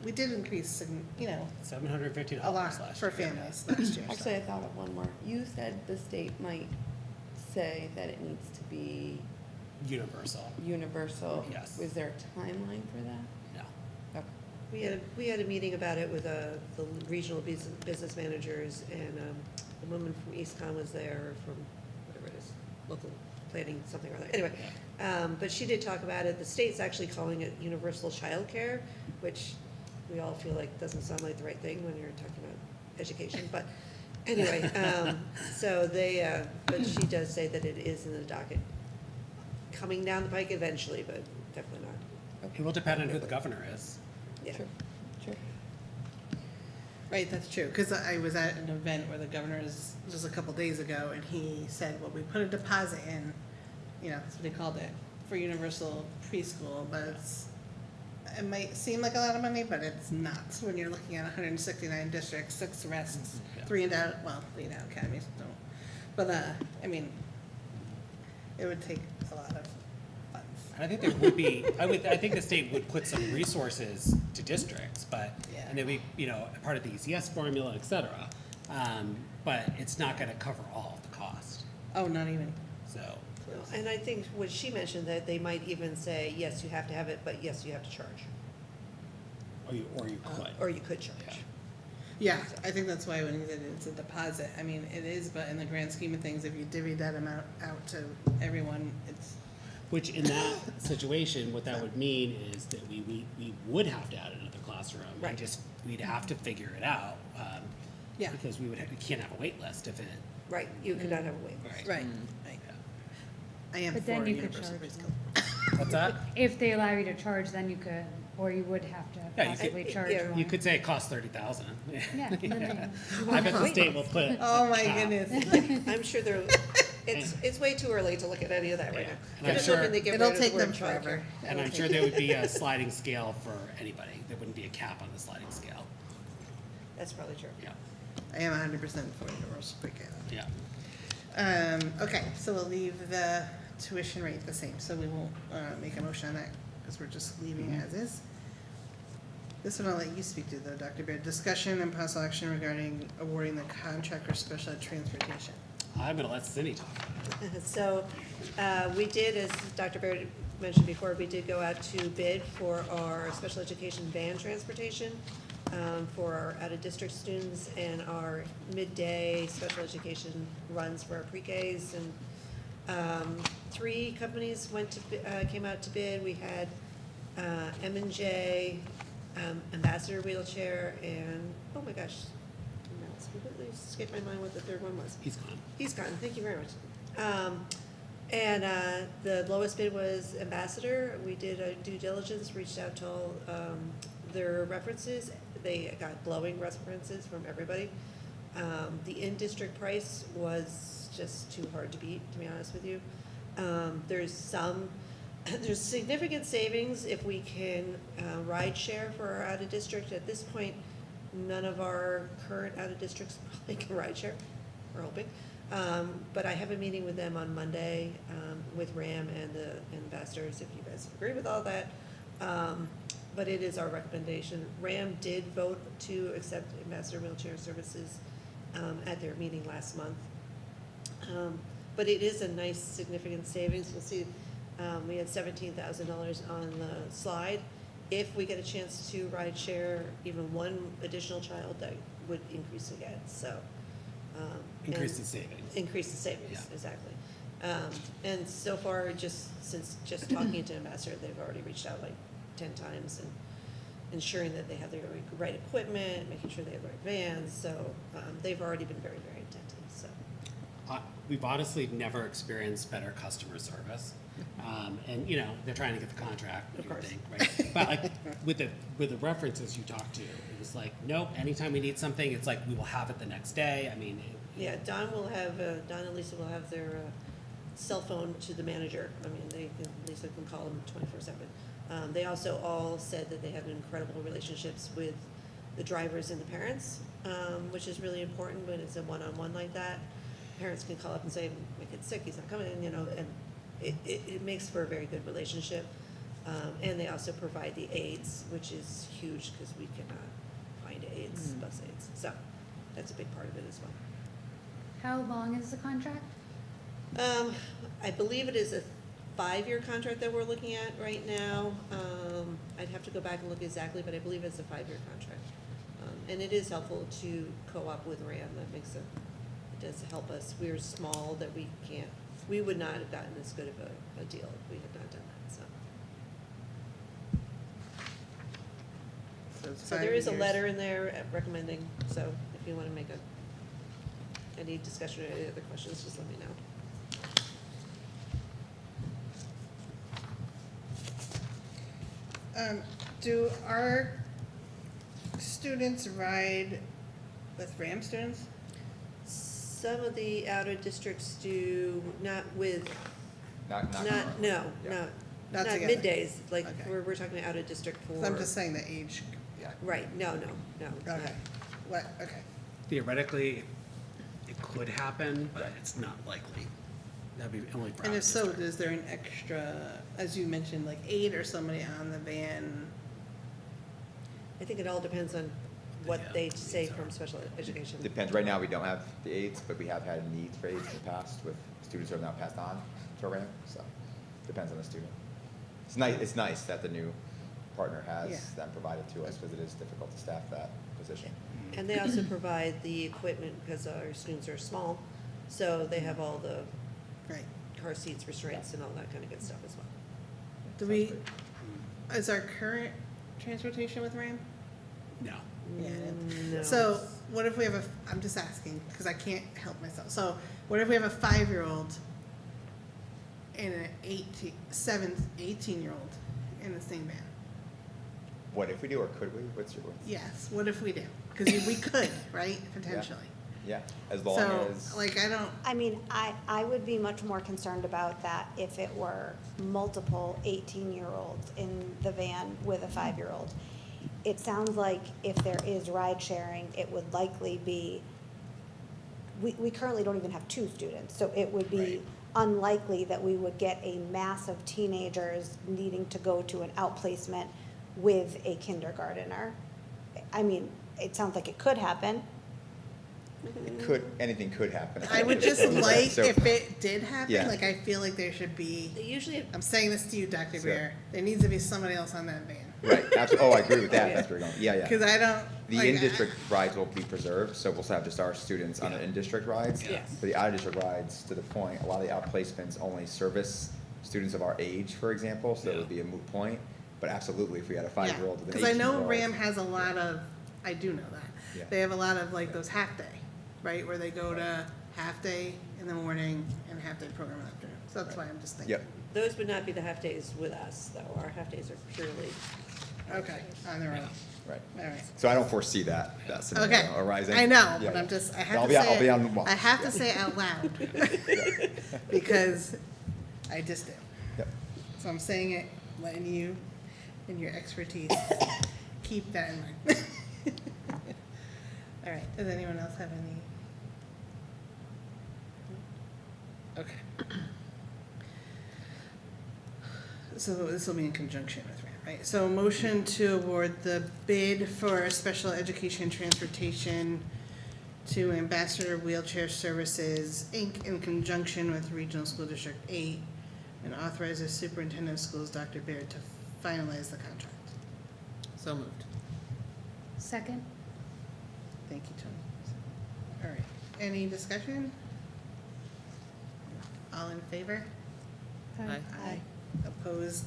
we did increase, $750 a lot last for year. families last year. so. Actually, I thought of one more. You said the state might say that it needs to be Universal, universal. Yes. Was there a timeline for that? no. Okay. We had a meeting about it with the regional business managers, and the woman from EastCon was there, from whatever it is, local planning, something or other. Anyway, but she did talk about it. The state's actually calling it universal childcare, which we all feel like doesn't sound like the right thing when you're talking about education. But anyway, so they, but she does say that it is in the docket, coming down the pike eventually, but definitely not. It will depend on who the governor is. Yeah. Sure, sure. Right, that's true, because I was at an event where the governor is, just a couple days ago, and he said, well, we put a deposit in, that's what he called it, for universal preschool, but it might seem like a lot of money, but it's not, when you're looking at 169 districts, 6 rests, Yeah. 3 endowed academies, don't. But, I mean, it would take a lot of funds. And I think there would be, I think the state would put some resources to districts, but, Yeah. and they'd be, part of the ECS formula, et cetera. But it's not gonna cover all of the cost, Oh, not even, so. And I think what she mentioned, that they might even say, yes, you have to have it, but yes, you have to charge, Or you could. or you could charge. Yeah. yeah, I think that's why when he said it's a deposit, I mean, it is, but in the grand scheme of things, if you divvy that amount out to everyone, it's, Which in that situation, what that would mean is that we would have to add another classroom. And Right. just, we'd have to figure it out. Yeah. Because we can't have a wait list if it. Right, you could not have a wait list. right, Mm. right. I am But for then you could universal charge preschool. What's that? If they allow you to charge, then you could, or you would have to Yeah, you could- possibly charge yeah, more. You could say it costs 30,000. Yeah, then I bet the state will put. Oh, my cap. goodness. I'm sure they're, it's way too early to look at any of that right Yeah. now. And I'm It doesn't sure- mean they get It'll rid of the take them word childcare. forever. And I'm sure there would be a sliding scale for anybody. There wouldn't be a cap on the sliding scale. That's probably true. Yeah, I am 100% for universal pre-K. yeah. Okay, so we'll leave the tuition rate the same, so we won't make a motion on that, because we're just leaving it as is. This one I'll let you speak to though, Dr. Baird. Discussion and possible action regarding awarding the contract for special ed transportation. I'm gonna let Cindy talk. So, we did, as Dr. Baird mentioned before, we did go out to bid for our special education van transportation for our out-of-district students and our midday special education runs for our pre-Ks. And 3 companies came out to bid. We had M&J, Ambassador Wheelchair, and, oh my gosh, now it's completely escaped my mind what the third one was. He's gone. He's gone, thank you very much. And the lowest bid was Ambassador. We did a due diligence, reached out to all their references. They got glowing references from everybody. The in-district price was just too hard to beat, to be honest with you. There's significant savings if we can ride share for our out-of-district. At this point, none of our current out-of-districts probably can ride share, we're hoping. But I have a meeting with them on Monday with RAM and the ambassadors, if you guys agree with all that. But it is our recommendation. RAM did vote to accept Ambassador Wheelchair Services at their meeting last month. But it is a nice significant savings. You'll see we had $17,000 on the slide. If we get a chance to ride share even one additional child, that would increase again, so. Increase and the savings. Increase the savings, Yeah. exactly. And so far, since talking to Ambassador, they've already reached out like 10 times and ensuring that they have the right equipment, making sure they have the right vans, so they've already been very, very attentive, so. we've honestly never experienced better customer service. And, you know, they're trying to get the contract, Of course. thing, right? But like, with the references you talked to, it was like, nope, anytime we need something, it's like, we will have it the next day. I mean, Yeah, Don and Lisa will have their cell phone to the manager. I mean, Lisa can call them 24/7. They also all said that they have incredible relationships with the drivers and the parents, which is really important when it's a one-on-one like that. Parents can call up and say, my kid's sick, he's not coming, you know, and it makes for a very good relationship. And they also provide the aids, which is huge because we cannot find aids, bus aids. So that's a big part of it as well. How long is the contract? I believe it is a 5-year contract that we're looking at right now. I'd have to go back and look exactly, but I believe it's a 5-year contract. And it is helpful to co-op with RAM. That makes it does help us. We're small that we would not have gotten this good of a deal if we had not done that, so. So there is a letter in there recommending, so if you want to make any discussion or any other questions, just let me know. Do our students ride with RAM students? Some of the outer districts do, not with, Not not Yeah. Not together. middays, like, Okay. we're talking about out of district for. So I'm just saying the age. Yeah. Right, no. Okay. What, okay. theoretically, it could happen, but it's not likely. That'd be only for And our if so, district. is there an extra, as you mentioned, like aide or somebody on the van? I think it all depends on what Yeah, they say so. from special education. Depends. Right now, we don't have the aides, but we have had needs for aides in the past with students who have now passed on to RAM, so depends on the student. It's nice that the new partner Yeah. has them provided to us because it is difficult to staff that position. And they also provide the equipment because our students are small, so they have all the Right. car seats, restraints, and all that kind of good stuff as well. Do Sounds we, great. is our current transportation with RAM? No. Yeah, it is. No. So what if we have I'm just asking, because I can't help myself. So what if we have a 5-year-old and an 18-year-old in the same van? What if we do, or could we? What's your? Yes, what if we do? Because we could, right, potentially. Yeah, as long So, as. like, I don't, I mean, I would be much more concerned about that if it were multiple 18-year-olds in the van with a 5-year-old. It sounds like if there is ride sharing, it would likely be, we currently don't even have 2 students, so it would be Right. unlikely that we would get a mass of teenagers needing to go to an outplacement with a kindergartner. I mean, it sounds like it could happen. Anything could happen. I would just So- like, so- if it did happen, Yeah. like, I feel like there should be, They usually, I'm saying this to you, Dr. So- Beer, there needs to be somebody else on that van. Right, absolutely. Oh, I agree with that. That's where you're going. Yeah, yeah. Because I don't. The like, in-district rides will be preserved, so we'll still have just our students on the Yeah. in-district rides. Yes. But the out-of-district rides, to the point, a lot of the outplacements only service students of our age, for example, so it would be a moot point. But absolutely, if we had a 5-year-old with an Because I know 18-year-old. RAM has a lot of, I do know that. Yeah. They have a lot of like those half day, right, where they go to half day in the morning and half day program in the afternoon. So that's why I'm just thinking. Yep, those would not be the half-days with us, though. Our half-days are purely. Okay, on their own, right. all right. So I don't foresee that Okay, scenario arising. I know, Yeah, but I'm yeah. just, I I'll have to be on- I'll be say, on watch. I have Yeah. to say it out loud. Yeah. Because I just do. Yep. So I'm saying it, letting you, in your expertise, keep that in mind. All right, does anyone else have any? Okay. So this will be in conjunction with RAM, right? So motion to award the bid for special education transportation to Ambassador Wheelchair Services, Inc., in conjunction with Regional School District 8, and authorize the superintendent of schools, Dr. Baird, to finalize the contract. So moved. Second? Thank you, Tony. All right, any discussion? All in favor? Aye. Aye. Opposed?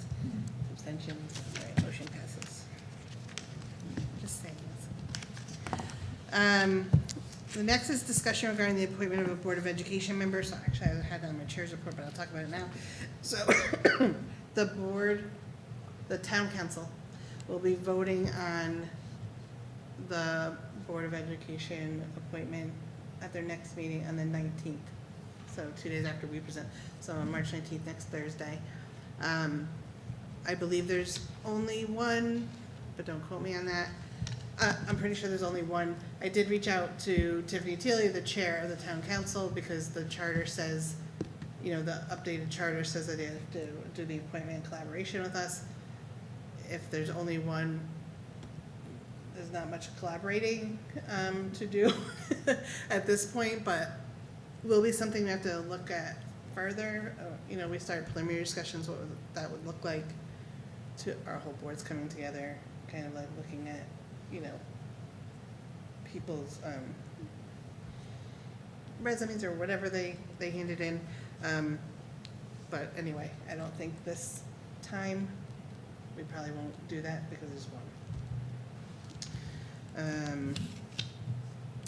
Abstentions? All right, motion passes. Just saying this. The next is discussion regarding the appointment of a Board of Education member. So actually, I had that on my chair's report, but I'll talk about it now. So the town council will be voting on the Board of Education appointment at their next meeting on the 19th. So 2 days after we present. So on March 19th, next Thursday. I believe there's only one, but don't quote me on that. I'm pretty sure there's only one. I did reach out to Tiffany Teely, the chair of the town council, because the charter says, you know, the updated charter says that they have to do the appointment in collaboration with us. If there's only one, there's not much collaborating to do at this point, but will be something we have to look at further. You know, we start preliminary discussions, what that would look like to our whole boards coming together, kind of like looking at, you know, people's resumes or whatever they handed in. But anyway, I don't think this time, we probably won't do that because there's one.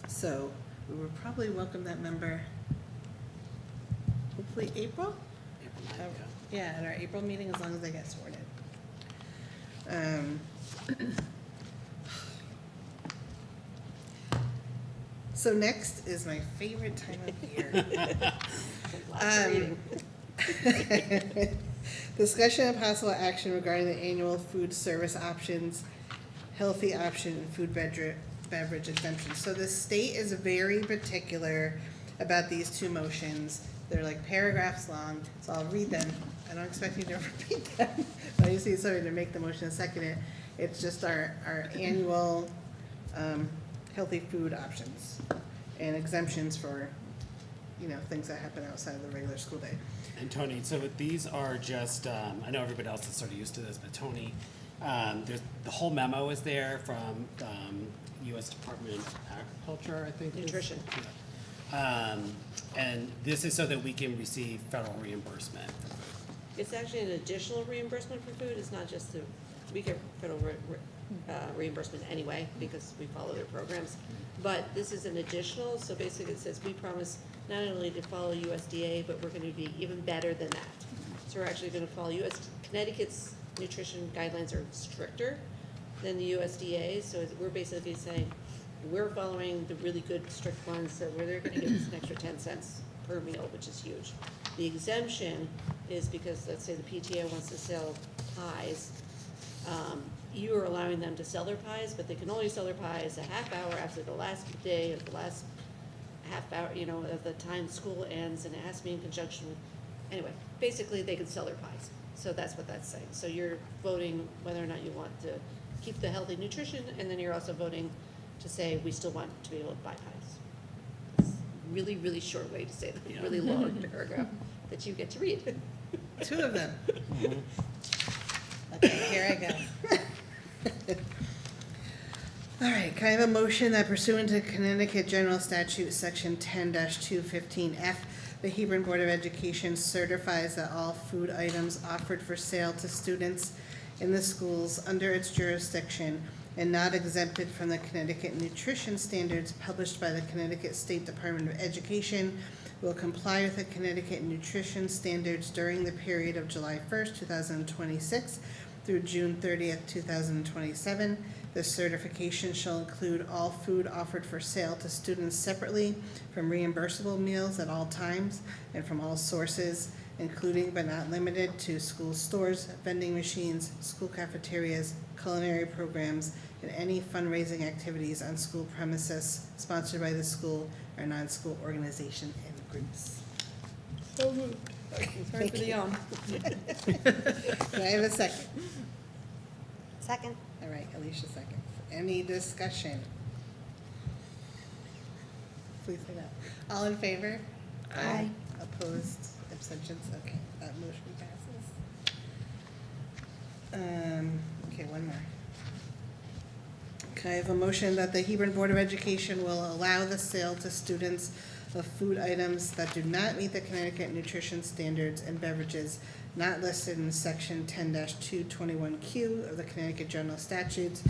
So we will probably welcome that member, hopefully April? April 9th, Yeah, at our April meeting, as long as they get sworn in. So next is my favorite time of year. Lots of reading. Discussion and possible action regarding the annual food service options, healthy option, and food beverage exemptions. So the state is very particular about these two motions. They're like paragraphs long, so I'll read them. I don't expect you to repeat them, but I just need somebody to make the motion and second it. It's just our annual healthy food options and exemptions for, you know, things that happen outside of the regular school day. And Tony, so these are just, I know everybody else is sort of used to this, but Tony, there's, the whole memo is there from U.S. Department of Agriculture, I think. Nutrition. And this is so that we can receive federal reimbursement for food. It's actually an additional reimbursement for food. It's not just we get federal reimbursement anyway because we follow their programs. But this is an additional, so basically it says we promise not only to follow USDA, but we're gonna be even better than that. So we're actually gonna follow Connecticut's nutrition guidelines are stricter than the USDA, so we're basically saying, we're following the really good strict ones, so where they're gonna give us an extra 10 cents per meal, which is huge. The exemption is because, let's say the PTO wants to sell pies, you are allowing them to sell their pies, but they can only sell their pies a half hour after the last day or the last half hour, you know, of the time school ends, and it has to be in conjunction with, anyway, basically they can sell their pies. So that's what that's saying. So you're voting whether or not you want to keep the healthy nutrition, and then you're also voting to say we still want to be able to buy pies. It's a really, really short way to say the Yeah. really long paragraph that you get to read. Two of them. Okay, here I go. All right, can I have a motion that pursuant to Connecticut General Statute, Section 10-215F, the Hebron Board of Education certifies that all food items offered for sale to students in the schools under its jurisdiction and not exempted from the Connecticut nutrition standards published by the Connecticut State Department of Education will comply with the Connecticut nutrition standards during the period of July 1st, 2026 through June 30th, 2027. The certification shall include all food offered for sale to students separately from reimbursable meals at all times and from all sources, including but not limited to school stores, vending machines, school cafeterias, culinary programs, and any fundraising activities on school premises sponsored by the school or non-school organization and groups. So moved. Sorry for the yawn. Can I have a second? Second. All right, Alicia seconds. Any discussion? Please say that. All in favor? Aye. Opposed? Abstentions? Okay, that motion passes. Okay, one more. Can I have a motion that the Hebron Board of Education will allow the sale to students of food items that do not meet the Connecticut nutrition standards and beverages not listed in section 10-221Q of the Connecticut General Statutes,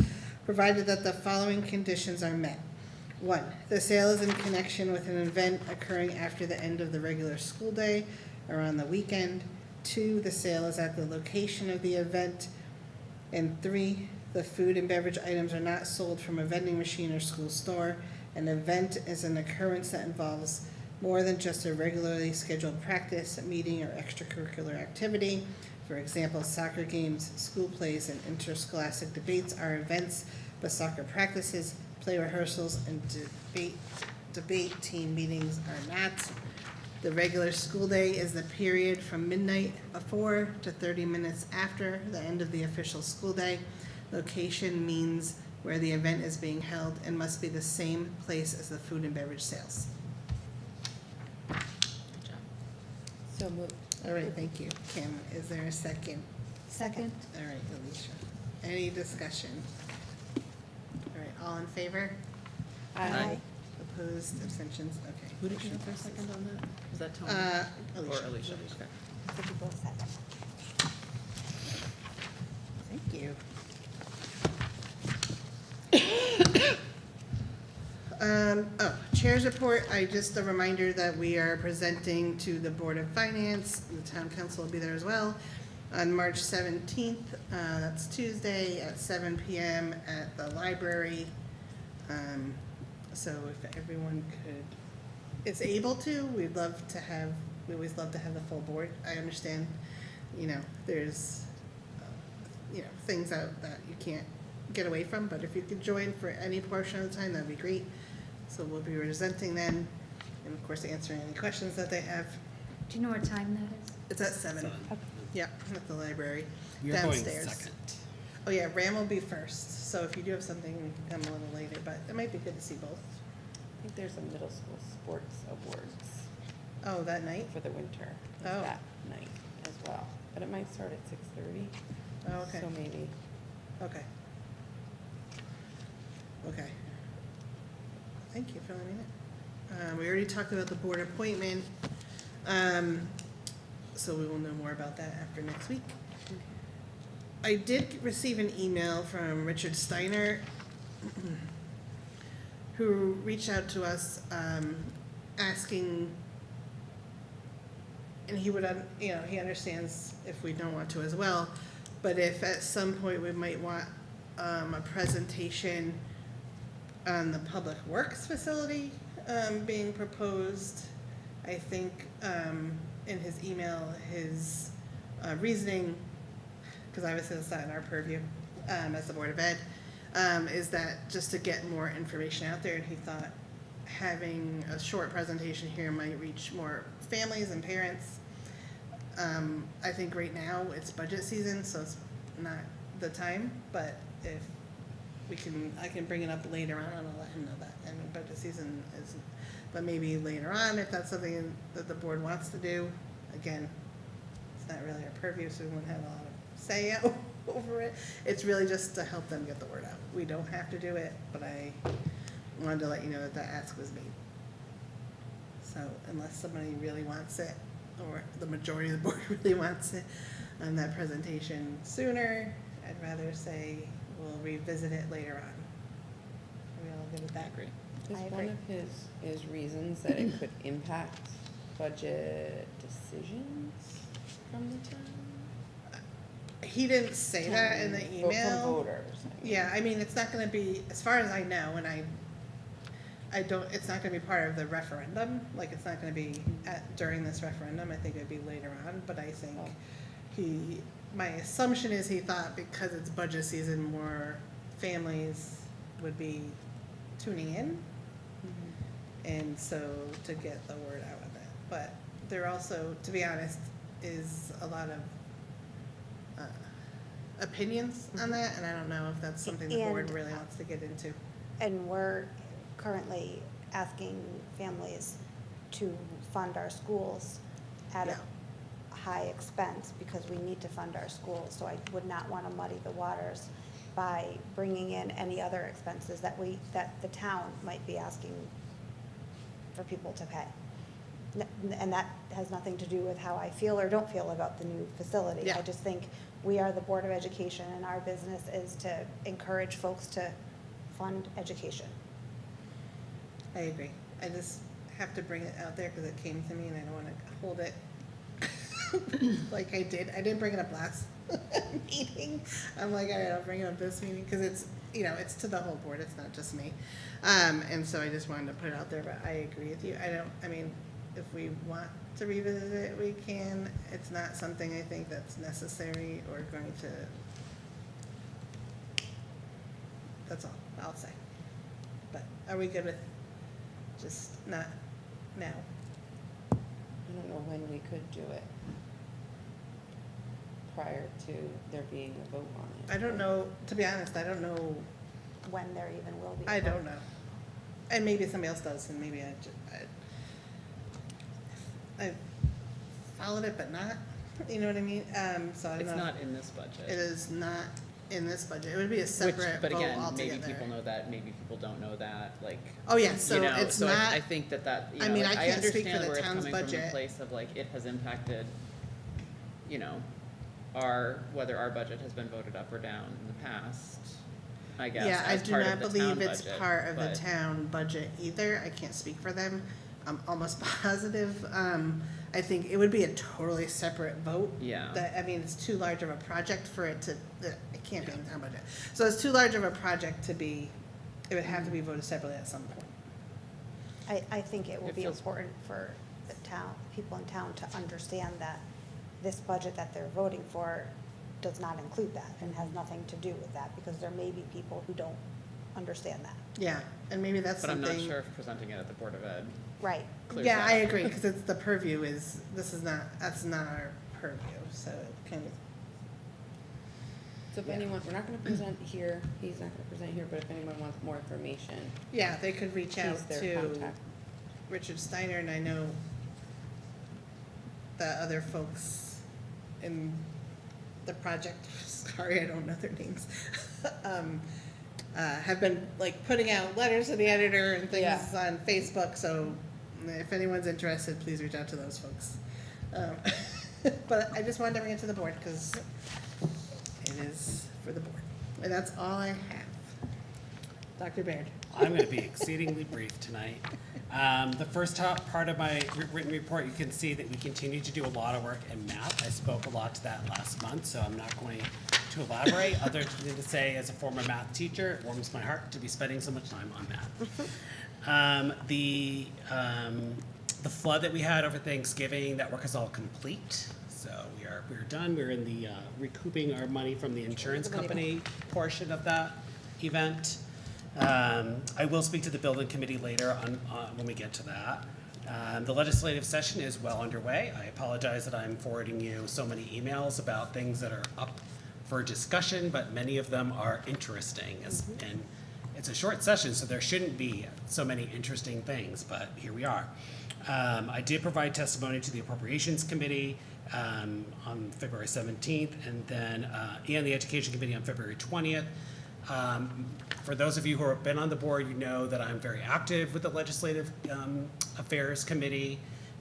provided that the following conditions are met. 1, the sale is in connection with an event occurring after the end of the regular school day or on the weekend. 2, the sale is at the location of the event. And 3, the food and beverage items are not sold from a vending machine or school store. An event is an occurrence that involves more than just a regularly scheduled practice, meeting, or extracurricular activity. For example, soccer games, school plays, and interscholastic debates are events, but soccer practices, play rehearsals, and debate team meetings are not. The regular school day is the period from midnight before to 30 minutes after the end of the official school day. Location means where the event is being held and must be the same place as the food and beverage sales. Good job. So moved. All right, thank you. Kim, is there a second? Second. All right, Alicia. Any discussion? All right, all in favor? Aye. Opposed, abstentions? Okay. Who did you motion have for a passes. second on that? Was that Tony? Alicia. Or Alicia? Okay. I think you both said. Thank you. Chair's report, just a reminder that we are presenting to the Board of Finance, the Town Council will be there as well, on March 17th, that's Tuesday at 7 PM at the library. So if everyone is able to, we always love to have the full board. I understand, there's, things that you can't get away from, but if you could join for any portion of the time, that'd be great. So we'll be presenting then, and of course answering any questions that they have. Do you know what time that is? It's at 7. So, Yeah, at the library, You're going downstairs. second. Oh yeah, Ram will be first, so if you do have something, you can come a little later, but it might be good to see both. I think there's a middle school sports awards Oh, that night? for the winter Oh. that night as well. But it might start at 6:30. Oh, okay, So maybe. okay. Okay. Thank you for letting me know. We already talked about the board appointment, so we will know more about that after next week. I did receive an email from Richard Steiner, who reached out to us, asking, and he would, he understands if we don't want to as well, but if at some point we might want, a presentation on the Public Works facility, being proposed. I think, in his email, his, reasoning, because obviously it's not in our purview, as the Board of Ed, is that just to get more information out there, and he thought having a short presentation here might reach more families and parents. I think right now it's budget season, so it's not the time, but if I can bring it up later on and I'll let him know that. I mean, budget season is, but maybe later on, if that's something that the board wants to do. Again, it's not really our purview, so we won't have a lot of say over it. It's really just to help them get the word out. We don't have to do it, but I wanted to let you know that that ask was made. So unless somebody really wants it, or the majority of the board really wants it, that presentation sooner, I'd rather say we'll revisit it later on. Are we all good with that? Agree. Is I one agree. of his reasons that it could impact budget decisions from the town? He didn't say that in the From email. voters. Yeah, I mean, it's not gonna be, as far as I know, and I don't, it's not gonna be part of the referendum, like, it's not gonna be during this referendum, I think it'd be later on, but I think Oh. my assumption is he thought because it's budget season, more families would be tuning in, and so to get the word out of it. But there also, to be honest, is a lot of opinions on that, and I don't know if that's something the board And- really wants to get into. And we're currently asking families to fund our schools at Yeah. a high expense because we need to fund our schools. So I would not want to muddy the waters by bringing in any other expenses that the town might be asking for people to pay. And that has nothing to do with how I feel or don't feel about the new facility. Yeah. I just think we are the Board of Education, and our business is to encourage folks to fund education. I agree. I just have to bring it out there because it came to me and I don't want to hold it like I did. I didn't bring it up last meeting. I'm like, all right, I'll bring it up this meeting because it's, you know, it's to the whole board. It's not just me. And so I just wanted to put it out there, but I agree with you. I mean, if we want to revisit it, we can. It's not something I think that's necessary or going to, that's all I'll say. But are we good with just not now? I don't know when we could do it prior to there being a vote on it. I don't know, to be honest, I don't know, When there even will be. a I vote. don't know. And maybe somebody else does, and maybe I followed it, but not, you know what I mean? So I don't know. It's not in this budget. It is not in this budget. It would be a Which, separate but vote again, altogether. maybe people know that, maybe people don't know that, like. Oh, yeah, so you know, it's so not, I think that, you I know, mean, like, I I can't speak for understand the where it's town's coming from the budget. place of like, it has impacted, you know, whether our budget has been voted up or down in the past, I guess, yeah, I as do part not of the town believe it's budget, part of the but- town budget either. I can't speak for them. I'm almost positive. I think it would be a totally separate vote. Yeah. That, I mean, it's too large of a project for it to, it can't be in the town budget. So it's too large of a project to be, it would have to be voted separately at some point. I think it will It be feels- important for the town, people in town to understand that this budget that they're voting for does not include that and has nothing to do with that, because there may be people who don't understand that. Yeah, and maybe that's But I'm something. not sure if presenting it at the Board of Ed Right. clears Yeah, that I up. agree, because it's the purview is, that's not our purview, so it kind of, So if Yeah. anyone, we're not gonna present here, he's not gonna present here, but if anyone wants more information, yeah, they could reach he's out their to contact. Richard Steiner, and I know the other folks in the project, sorry, I don't know their names, have been like putting out letters to the editor and things Yeah. on Facebook, so if anyone's interested, please reach out to those folks. But I just wanted to bring it to the board, because it is for the board, and that's all I have. Dr. Baird. I'm going to be exceedingly brief tonight. The first part of my written report, you can see that we continue to do a lot of work in math. I spoke a lot to that last month, so I'm not going to elaborate, other than to say, as a former math teacher, it warms my heart to be spending so much time on math. The flood that we had over Thanksgiving, that work is all complete. So we're done. We're in the recouping our money from the insurance company portion of that event. I will speak to the building committee later on when we get to that. The legislative session is well underway. I apologize that I'm forwarding you so many emails about things that are up for discussion, but many of them are interesting. And it's a short session, so there shouldn't be so many interesting things, but here we are. I did provide testimony to the Appropriations Committee on February 17th, and then and the Education Committee on February 20th. For those of you who have been on the board, you know that I'm very active with the Legislative Affairs Committee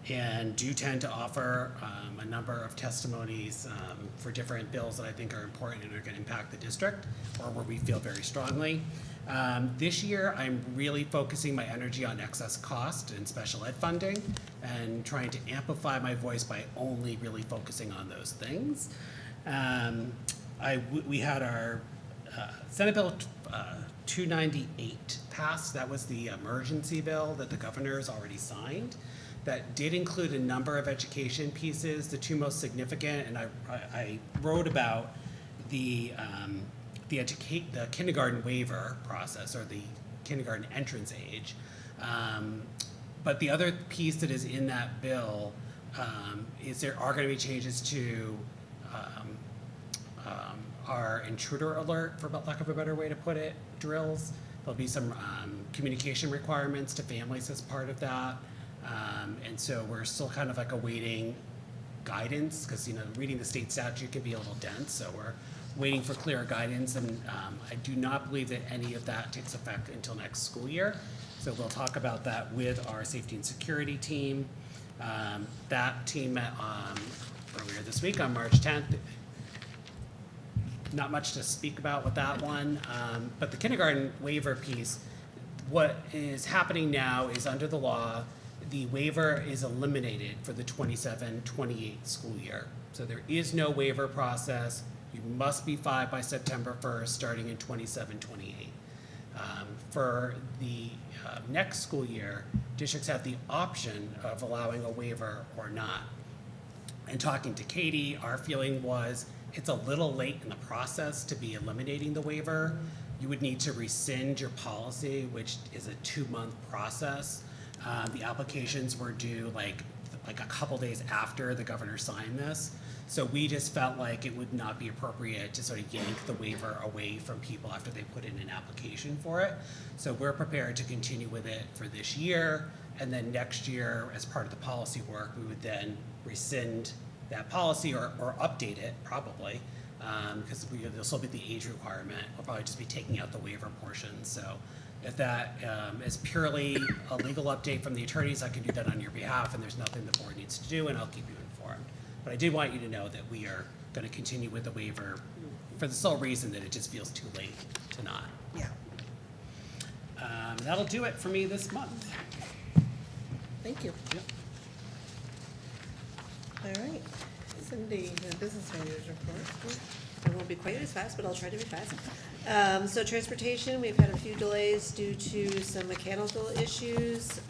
and do tend to offer a number of testimonies for different bills that I think are important and are going to impact the district, or where we feel very strongly. This year, I'm really focusing my energy on excess cost and special ed funding and trying to amplify my voice by only really focusing on those things. We had our Senate Bill 298 passed. That was the emergency bill that the governor's already signed. That did include a number of education pieces. The two most significant, and I wrote about the kindergarten waiver process, or the kindergarten entrance age. But the other piece that is in that bill is there are going to be changes to our intruder alert, for lack of a better way to put it, drills. There'll be some communication requirements to families as part of that. And so we're still kind of like awaiting guidance, because, you know, reading the state statute can be a little dense, so we're waiting for clearer guidance, and I do not believe that any of that takes effect until next school year. So we'll talk about that with our safety and security team. That team met earlier this week on March 10th. Not much to speak about with that one, but the kindergarten waiver piece, what is happening now is under the law, the waiver is eliminated for the 27-28 school year. So there is no waiver process. You must be filed by September 1st, starting in 27-28. For the next school year, districts have the option of allowing a waiver or not. And talking to Katie, our feeling was it's a little late in the process to be eliminating the waiver. You would need to rescind your policy, which is a 2-month process. The applications were due like a couple days after the governor signed this. So we just felt like it would not be appropriate to sort of yank the waiver away from people after they put in an application for it. So we're prepared to continue with it for this year. And then next year, as part of the policy work, we would then rescind that policy or update it probably, because there'll still be the age requirement. We'll probably just be taking out the waiver portion. So if that is purely a legal update from the attorneys, I can do that on your behalf, and there's nothing the board needs to do, and I'll keep you informed. But I did want you to know that we are going to continue with the waiver for the sole reason that it just feels too late to not. Yeah. That'll do it for me this month. Thank you. Yep. All right. Cindy, the business manager's report. I won't be quite as fast, but I'll try to be fast. So transportation, we've had a few delays due to some mechanical issues.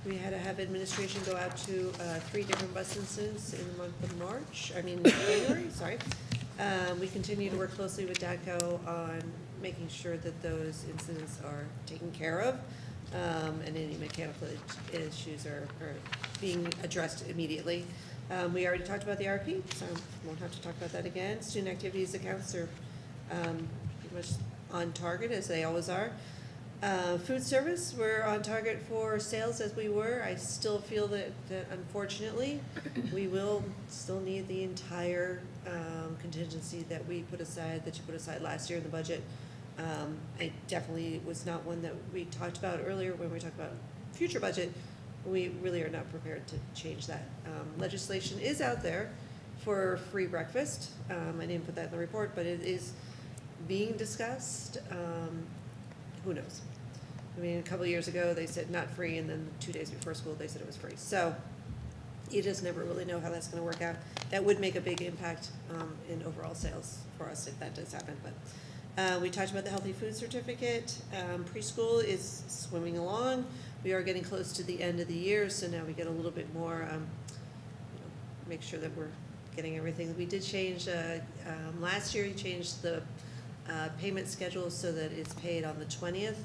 We had to have administration go out to 3 different bus incidents in the month of January, sorry. We continue to work closely with DATCO on making sure that those incidents are taken care of, and any mechanical issues are being addressed immediately. We already talked about the RP, so I won't have to talk about that again. Student activities accounts are pretty much on target, as they always are. Food service, we're on target for sales as we were. I still feel that unfortunately, we will still need the entire contingency that you put aside last year in the budget. It definitely was not one that we talked about earlier when we talked about future budget. We really are not prepared to change that. Legislation is out there for free breakfast. I didn't put that in the report, but it is being discussed. Who knows? I mean, a couple of years ago, they said not free, and then 2 days before school, they said it was free. So you just never really know how that's going to work out. That would make a big impact in overall sales for us if that does happen. But we talked about the healthy food certificate. Preschool is swimming along. We are getting close to the end of the year, so now we get a little bit more, make sure that we're getting everything. We did change, last year, we changed the payment schedule so that it's paid on the 20th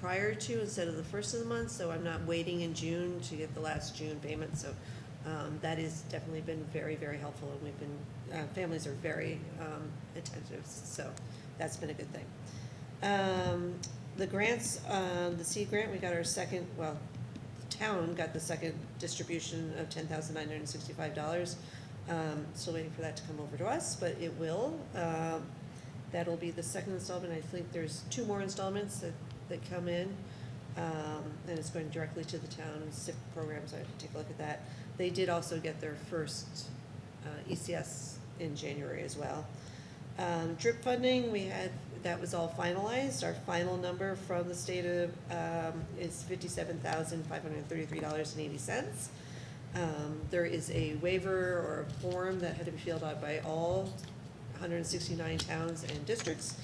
prior to instead of the 1st of the month, so I'm not waiting in June to get the last June payment. So that has definitely been very, very helpful, and we've been, families are very attentive, so that's been a good thing. The grants, the seed grant, we got our second, well, the town got the second distribution of $10,965. Still waiting for that to come over to us, but it will. That'll be the second installment. I think there's 2 more installments that come in, and it's going directly to the town SIP programs. I have to take a look at that. They did also get their first ECS in January as well. DRIP funding, that was all finalized. Our final number from the state of is $57,533.80. There is a waiver or a form that had to be filled out by all 169 towns and districts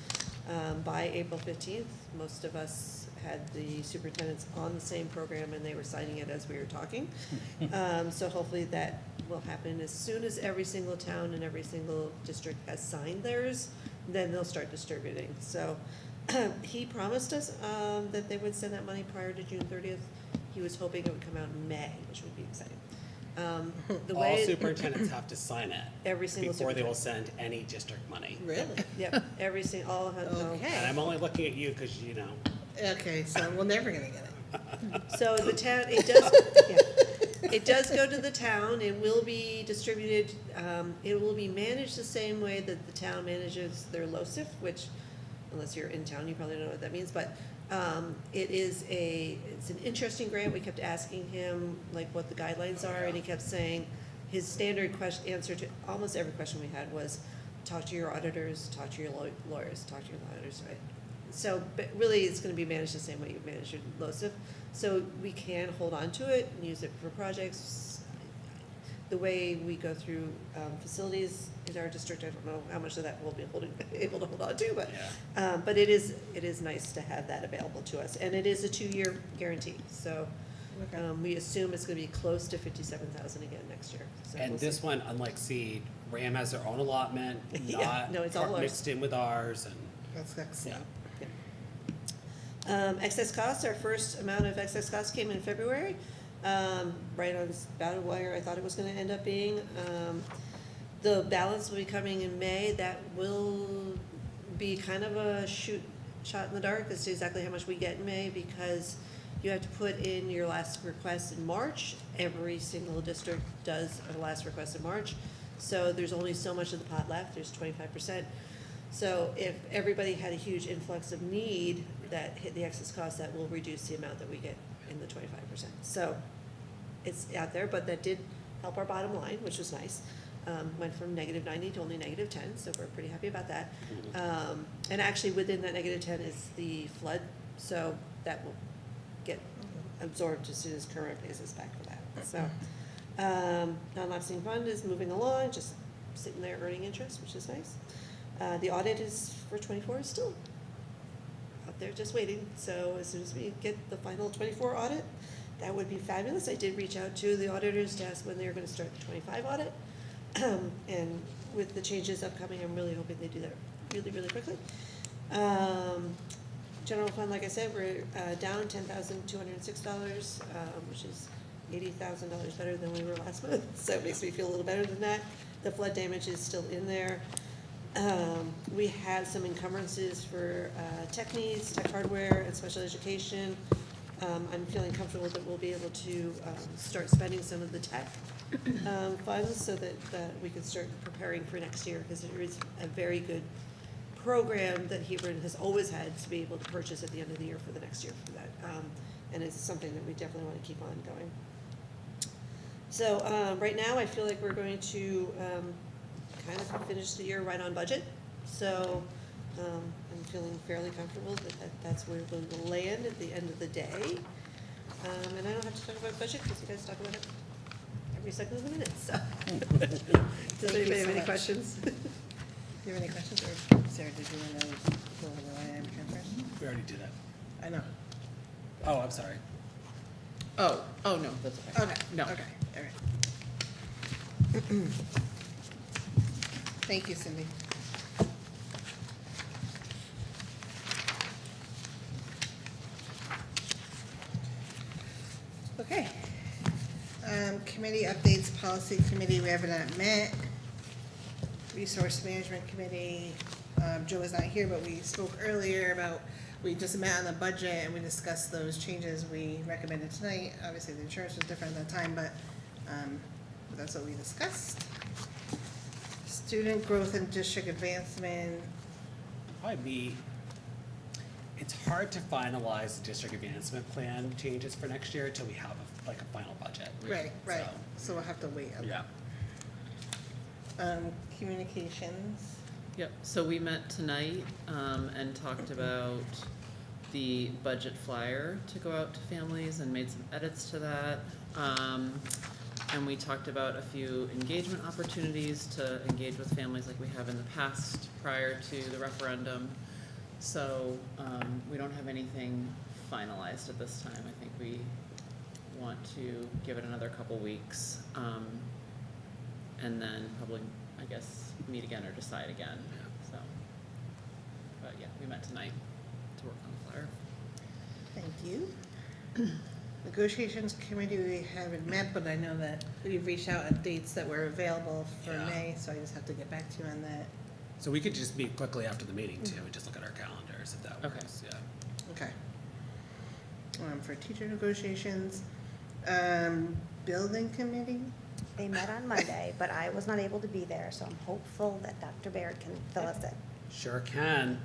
by April 15th. Most of us had the superintendents on the same program, and they were signing it as we were talking. So hopefully that will happen as soon as every single town and every single district has signed theirs. Then they'll start distributing. So he promised us that they would send that money prior to June 30th. He was hoping it would come out in May, which would be exciting. All superintendents have to sign it Every single before they will send any district money. Really? Yep, every single, all of them. Okay. And I'm only looking at you because, you know. Okay, so we're never gonna get it. So the town, it does, yeah, it does go to the town. It will be distributed, it will be managed the same way that the town manages their LoSIF, which, unless you're in town, you probably don't know what that means, but it's an interesting grant. We kept asking him like what the guidelines are, and he kept saying his standard answer to almost every question we had was, talk to your auditors, talk to your lawyers, talk to your auditors, right? So, but really, it's gonna be managed the same way you manage your LoSiP. So we can hold on to it and use it for projects. The way we go through facilities in our district, I don't know how much of that we'll be able to hold on to, but it is nice to have that available to us. And it is a 2-year guarantee, so we assume it's gonna be close to 57,000 again next year. So And we'll this see. one, unlike Seed, RAM has their own allotment, Yeah, not no, it's all ours. mixed in with ours, and, That's excellent. Excess costs, our first amount of excess costs came in February, right on about where I thought it was gonna end up being. The balance will be coming in May, that will be kind of a shot in the dark as to exactly how much we get in May, because you have to put in your last request in March. Every single district does a last request in March, so there's only so much of the pot left, there's 25%. So if everybody had a huge influx of need that hit the excess cost, that will reduce the amount that we get in the 25%. So it's out there, but that did help our bottom line, which was nice. Went from -90 to only -10, so we're pretty happy about that. And actually within that -10 is the flood, so that will get absorbed as soon as current pays us back for that. So non-lapsing fund is moving along, just sitting there earning interest, which is nice. The audit is for 24 is still out there just waiting, so as soon as we get the final 24 audit, that would be fabulous. I did reach out to the auditors to ask when they were gonna start the 25 audit. And with the changes upcoming, I'm really hoping they do that really, really quickly. General fund, like I said, we're down $10,206, which is $80,000 better than we were last month, so it makes me feel a little better than that. The flood damage is still in there. We had some encumbrances for tech needs, tech hardware, and special education. I'm feeling comfortable that we'll be able to start spending some of the tech funds so that we can start preparing for next year, because there is a very good program that Hebron has always had to be able to purchase at the end of the year for the next year for that. And it's something that we definitely want to keep on going. So right now, I feel like we're going to kind of finish the year right on budget. So I'm feeling fairly comfortable that that's where we'll land at the end of the day. And I don't have to talk about budget because you guys talk about it every second of the minute, so. Does anybody have any questions? Do you have any questions, or Sarah, did you want to go over the line item transfers? we already did that. I know. Oh, I'm sorry. Oh, no, that's okay. Okay, No. okay, all right. Thank you, Cindy. Okay. Committee updates, policy committee, we have not met. Resource management committee, Joe is not here, but we spoke earlier about, we just met on the budget and we discussed those changes we recommended tonight. Obviously, the insurance was different at that time, but that's what we discussed. Student growth and district advancement, Probably it's hard to finalize the district advancement plan changes for next year until we have a final budget. right, So, so we'll have to wait. yeah. Communications, Yep, so we met tonight, and talked about the budget flyer to go out to families and made some edits to that. And we talked about a few engagement opportunities to engage with families like we have in the past prior to the referendum. So, we don't have anything finalized at this time. I think we want to give it another couple weeks, and then probably, I guess, meet again or decide again, so. But yeah, we met tonight to work on the flyer. thank you. Negotiations committee, we haven't met, but I know that we've reached out at dates that were available for Yeah. May, so I just have to get back to you on that. So we could just meet quickly after the meeting too, and just look at our calendars if that Okay. works, yeah. Okay. For teacher negotiations, building committee, They met on Monday, but I was not able to be there, so I'm hopeful that Dr. Baird can fill us in. Sure can.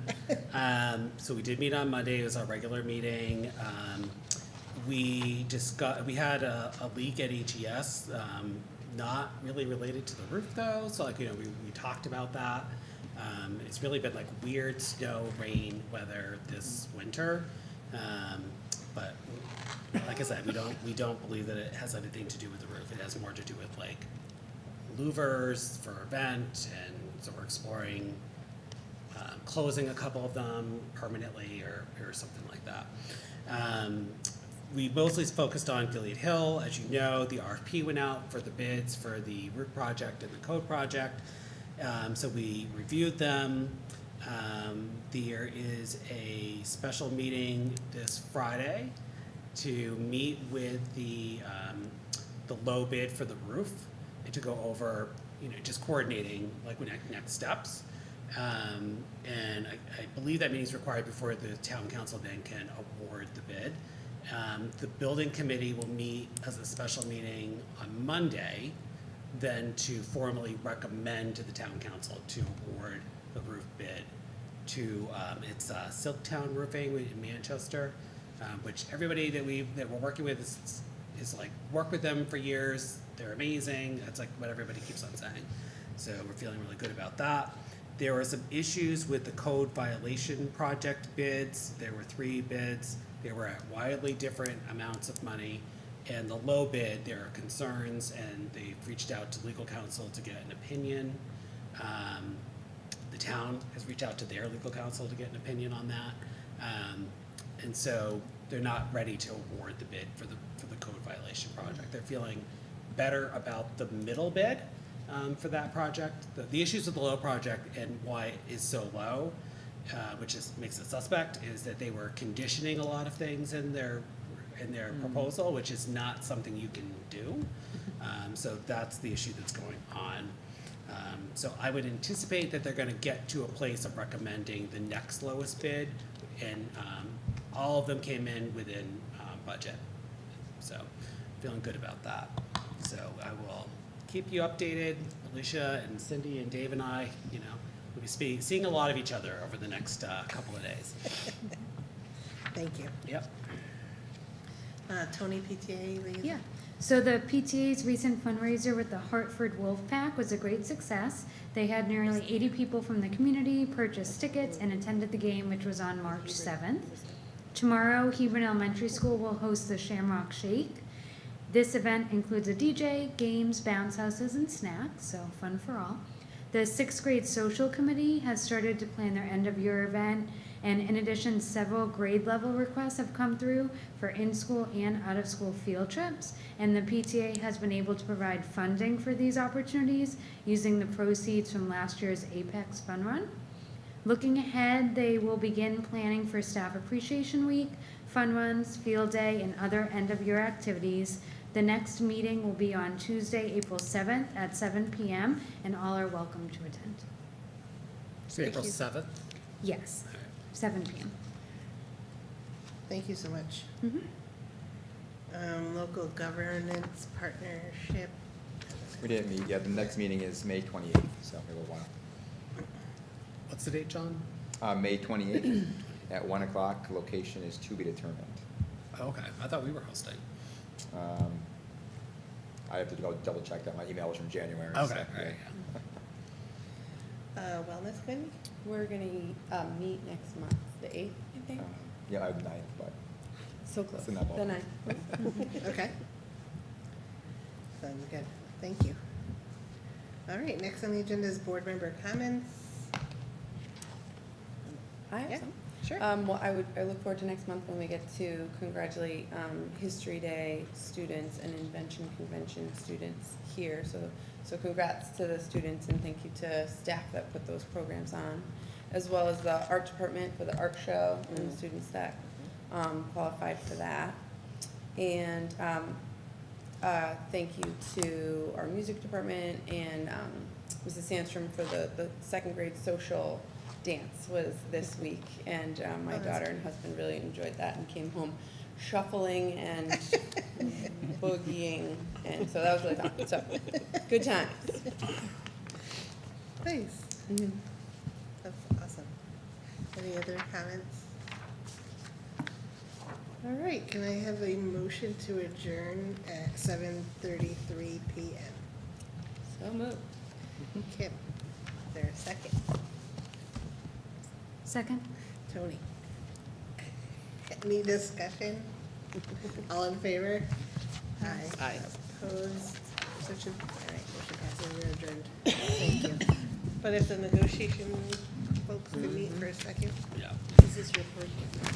So we did meet on Monday, it was our regular meeting. We had a leak at HES, not really related to the roof though, so we talked about that. It's really been like weird snow, rain weather this winter. But like I said, we don't believe that it has anything to do with the roof. It has more to do with like louvers for our event, and so we're exploring closing a couple of them permanently or something like that. We mostly focused on Gilead Hill. As you know, the RFP went out for the bids for the roof project and the code project. So we reviewed them. There is a special meeting this Friday to meet with the low bid for the roof and to go over, just coordinating like next steps. And I believe that meeting is required before the town council then can award the bid. The building committee will meet as a special meeting on Monday, then to formally recommend to the town council to award the roof bid to, it's Silktown Roofing in Manchester, which everybody that we're working with is like, worked with them for years. They're amazing. That's like what everybody keeps on saying. So we're feeling really good about that. There were some issues with the code violation project bids. There were 3 bids. They were at wildly different amounts of money. And the low bid, there are concerns, and they've reached out to legal counsel to get an opinion. The town has reached out to their legal counsel to get an opinion on that. And so they're not ready to award the bid for the code violation project. They're feeling better about the middle bid for that project. The issues with the low project and why it is so low, which makes it suspect, is that they were conditioning a lot of things in their proposal, which is not something you can do. So that's the issue that's going on. So I would anticipate that they're gonna get to a place of recommending the next lowest bid, and all of them came in within budget. So feeling good about that. So I will keep you updated. Alicia and Cindy and Dave and I, we'll be seeing a lot of each other over the next couple of days. Thank you. Yep. Tony, PTA liaison? Yeah, so the PTA's recent fundraiser with the Hartford Wolf Pack was a great success. They had nearly 80 people from the community purchase tickets and attended the game, which was on March 7th. Tomorrow, Hebron Elementary School will host the Shamrock Shake. This event includes a DJ, games, bounce houses, and snacks, so fun for all. The 6th grade social committee has started to plan their end-of-year event, and in addition, several grade level requests have come through for in-school and out-of-school field trips, and the PTA has been able to provide funding for these opportunities using the proceeds from last year's Apex Fun Run. Looking ahead, they will begin planning for Staff Appreciation Week, fun runs, field day, and other end-of-year activities. The next meeting will be on Tuesday, April 7th at 7 p.m., and all are welcome to attend. So April 7th? Yes, 7 p.m. Thank you so much. Mm-hmm. Local governance partnership. We didn't meet yet. The next meeting is May 28th, so we have a while. What's the date, John? May 28th at 1 o'clock. Location is to be determined. Oh, okay, I thought we were hosting. I have to go double check that. My email was from January. Okay, so, all right, yeah. Wellness committee? We're gonna meet next month, the 8th, I think. Yeah, I have the 9th, but So close. it's in that The ballpark. 9th. Okay. Sounds good. Thank you. All right, next on the agenda is board member comments. I have Yeah, some. sure. Well, I look forward to next month when we get to congratulate History Day students and Invention Convention students here. So congrats to the students, and thank you to staff that put those programs on, as well as the art department for the art show and the students that qualified for that. And thank you to our music department and Mrs. Sandstrom for the 2nd grade social dance was this week, and my daughter and husband really enjoyed that and came home shuffling and boogieing, and so that was really fun. So good times. Nice. Mm-hmm. That's awesome. Any other comments? All right, can I have a motion to adjourn at 7:33 p.m.? So moved. Kim, is there a second? Second? Tony. Any discussion? All in favor? Aye. Aye. Opposed? Abstention? All right, motion passes. We're adjourned. Thank you. But if the negotiation folks could meet for a second. Yeah. Is this your first?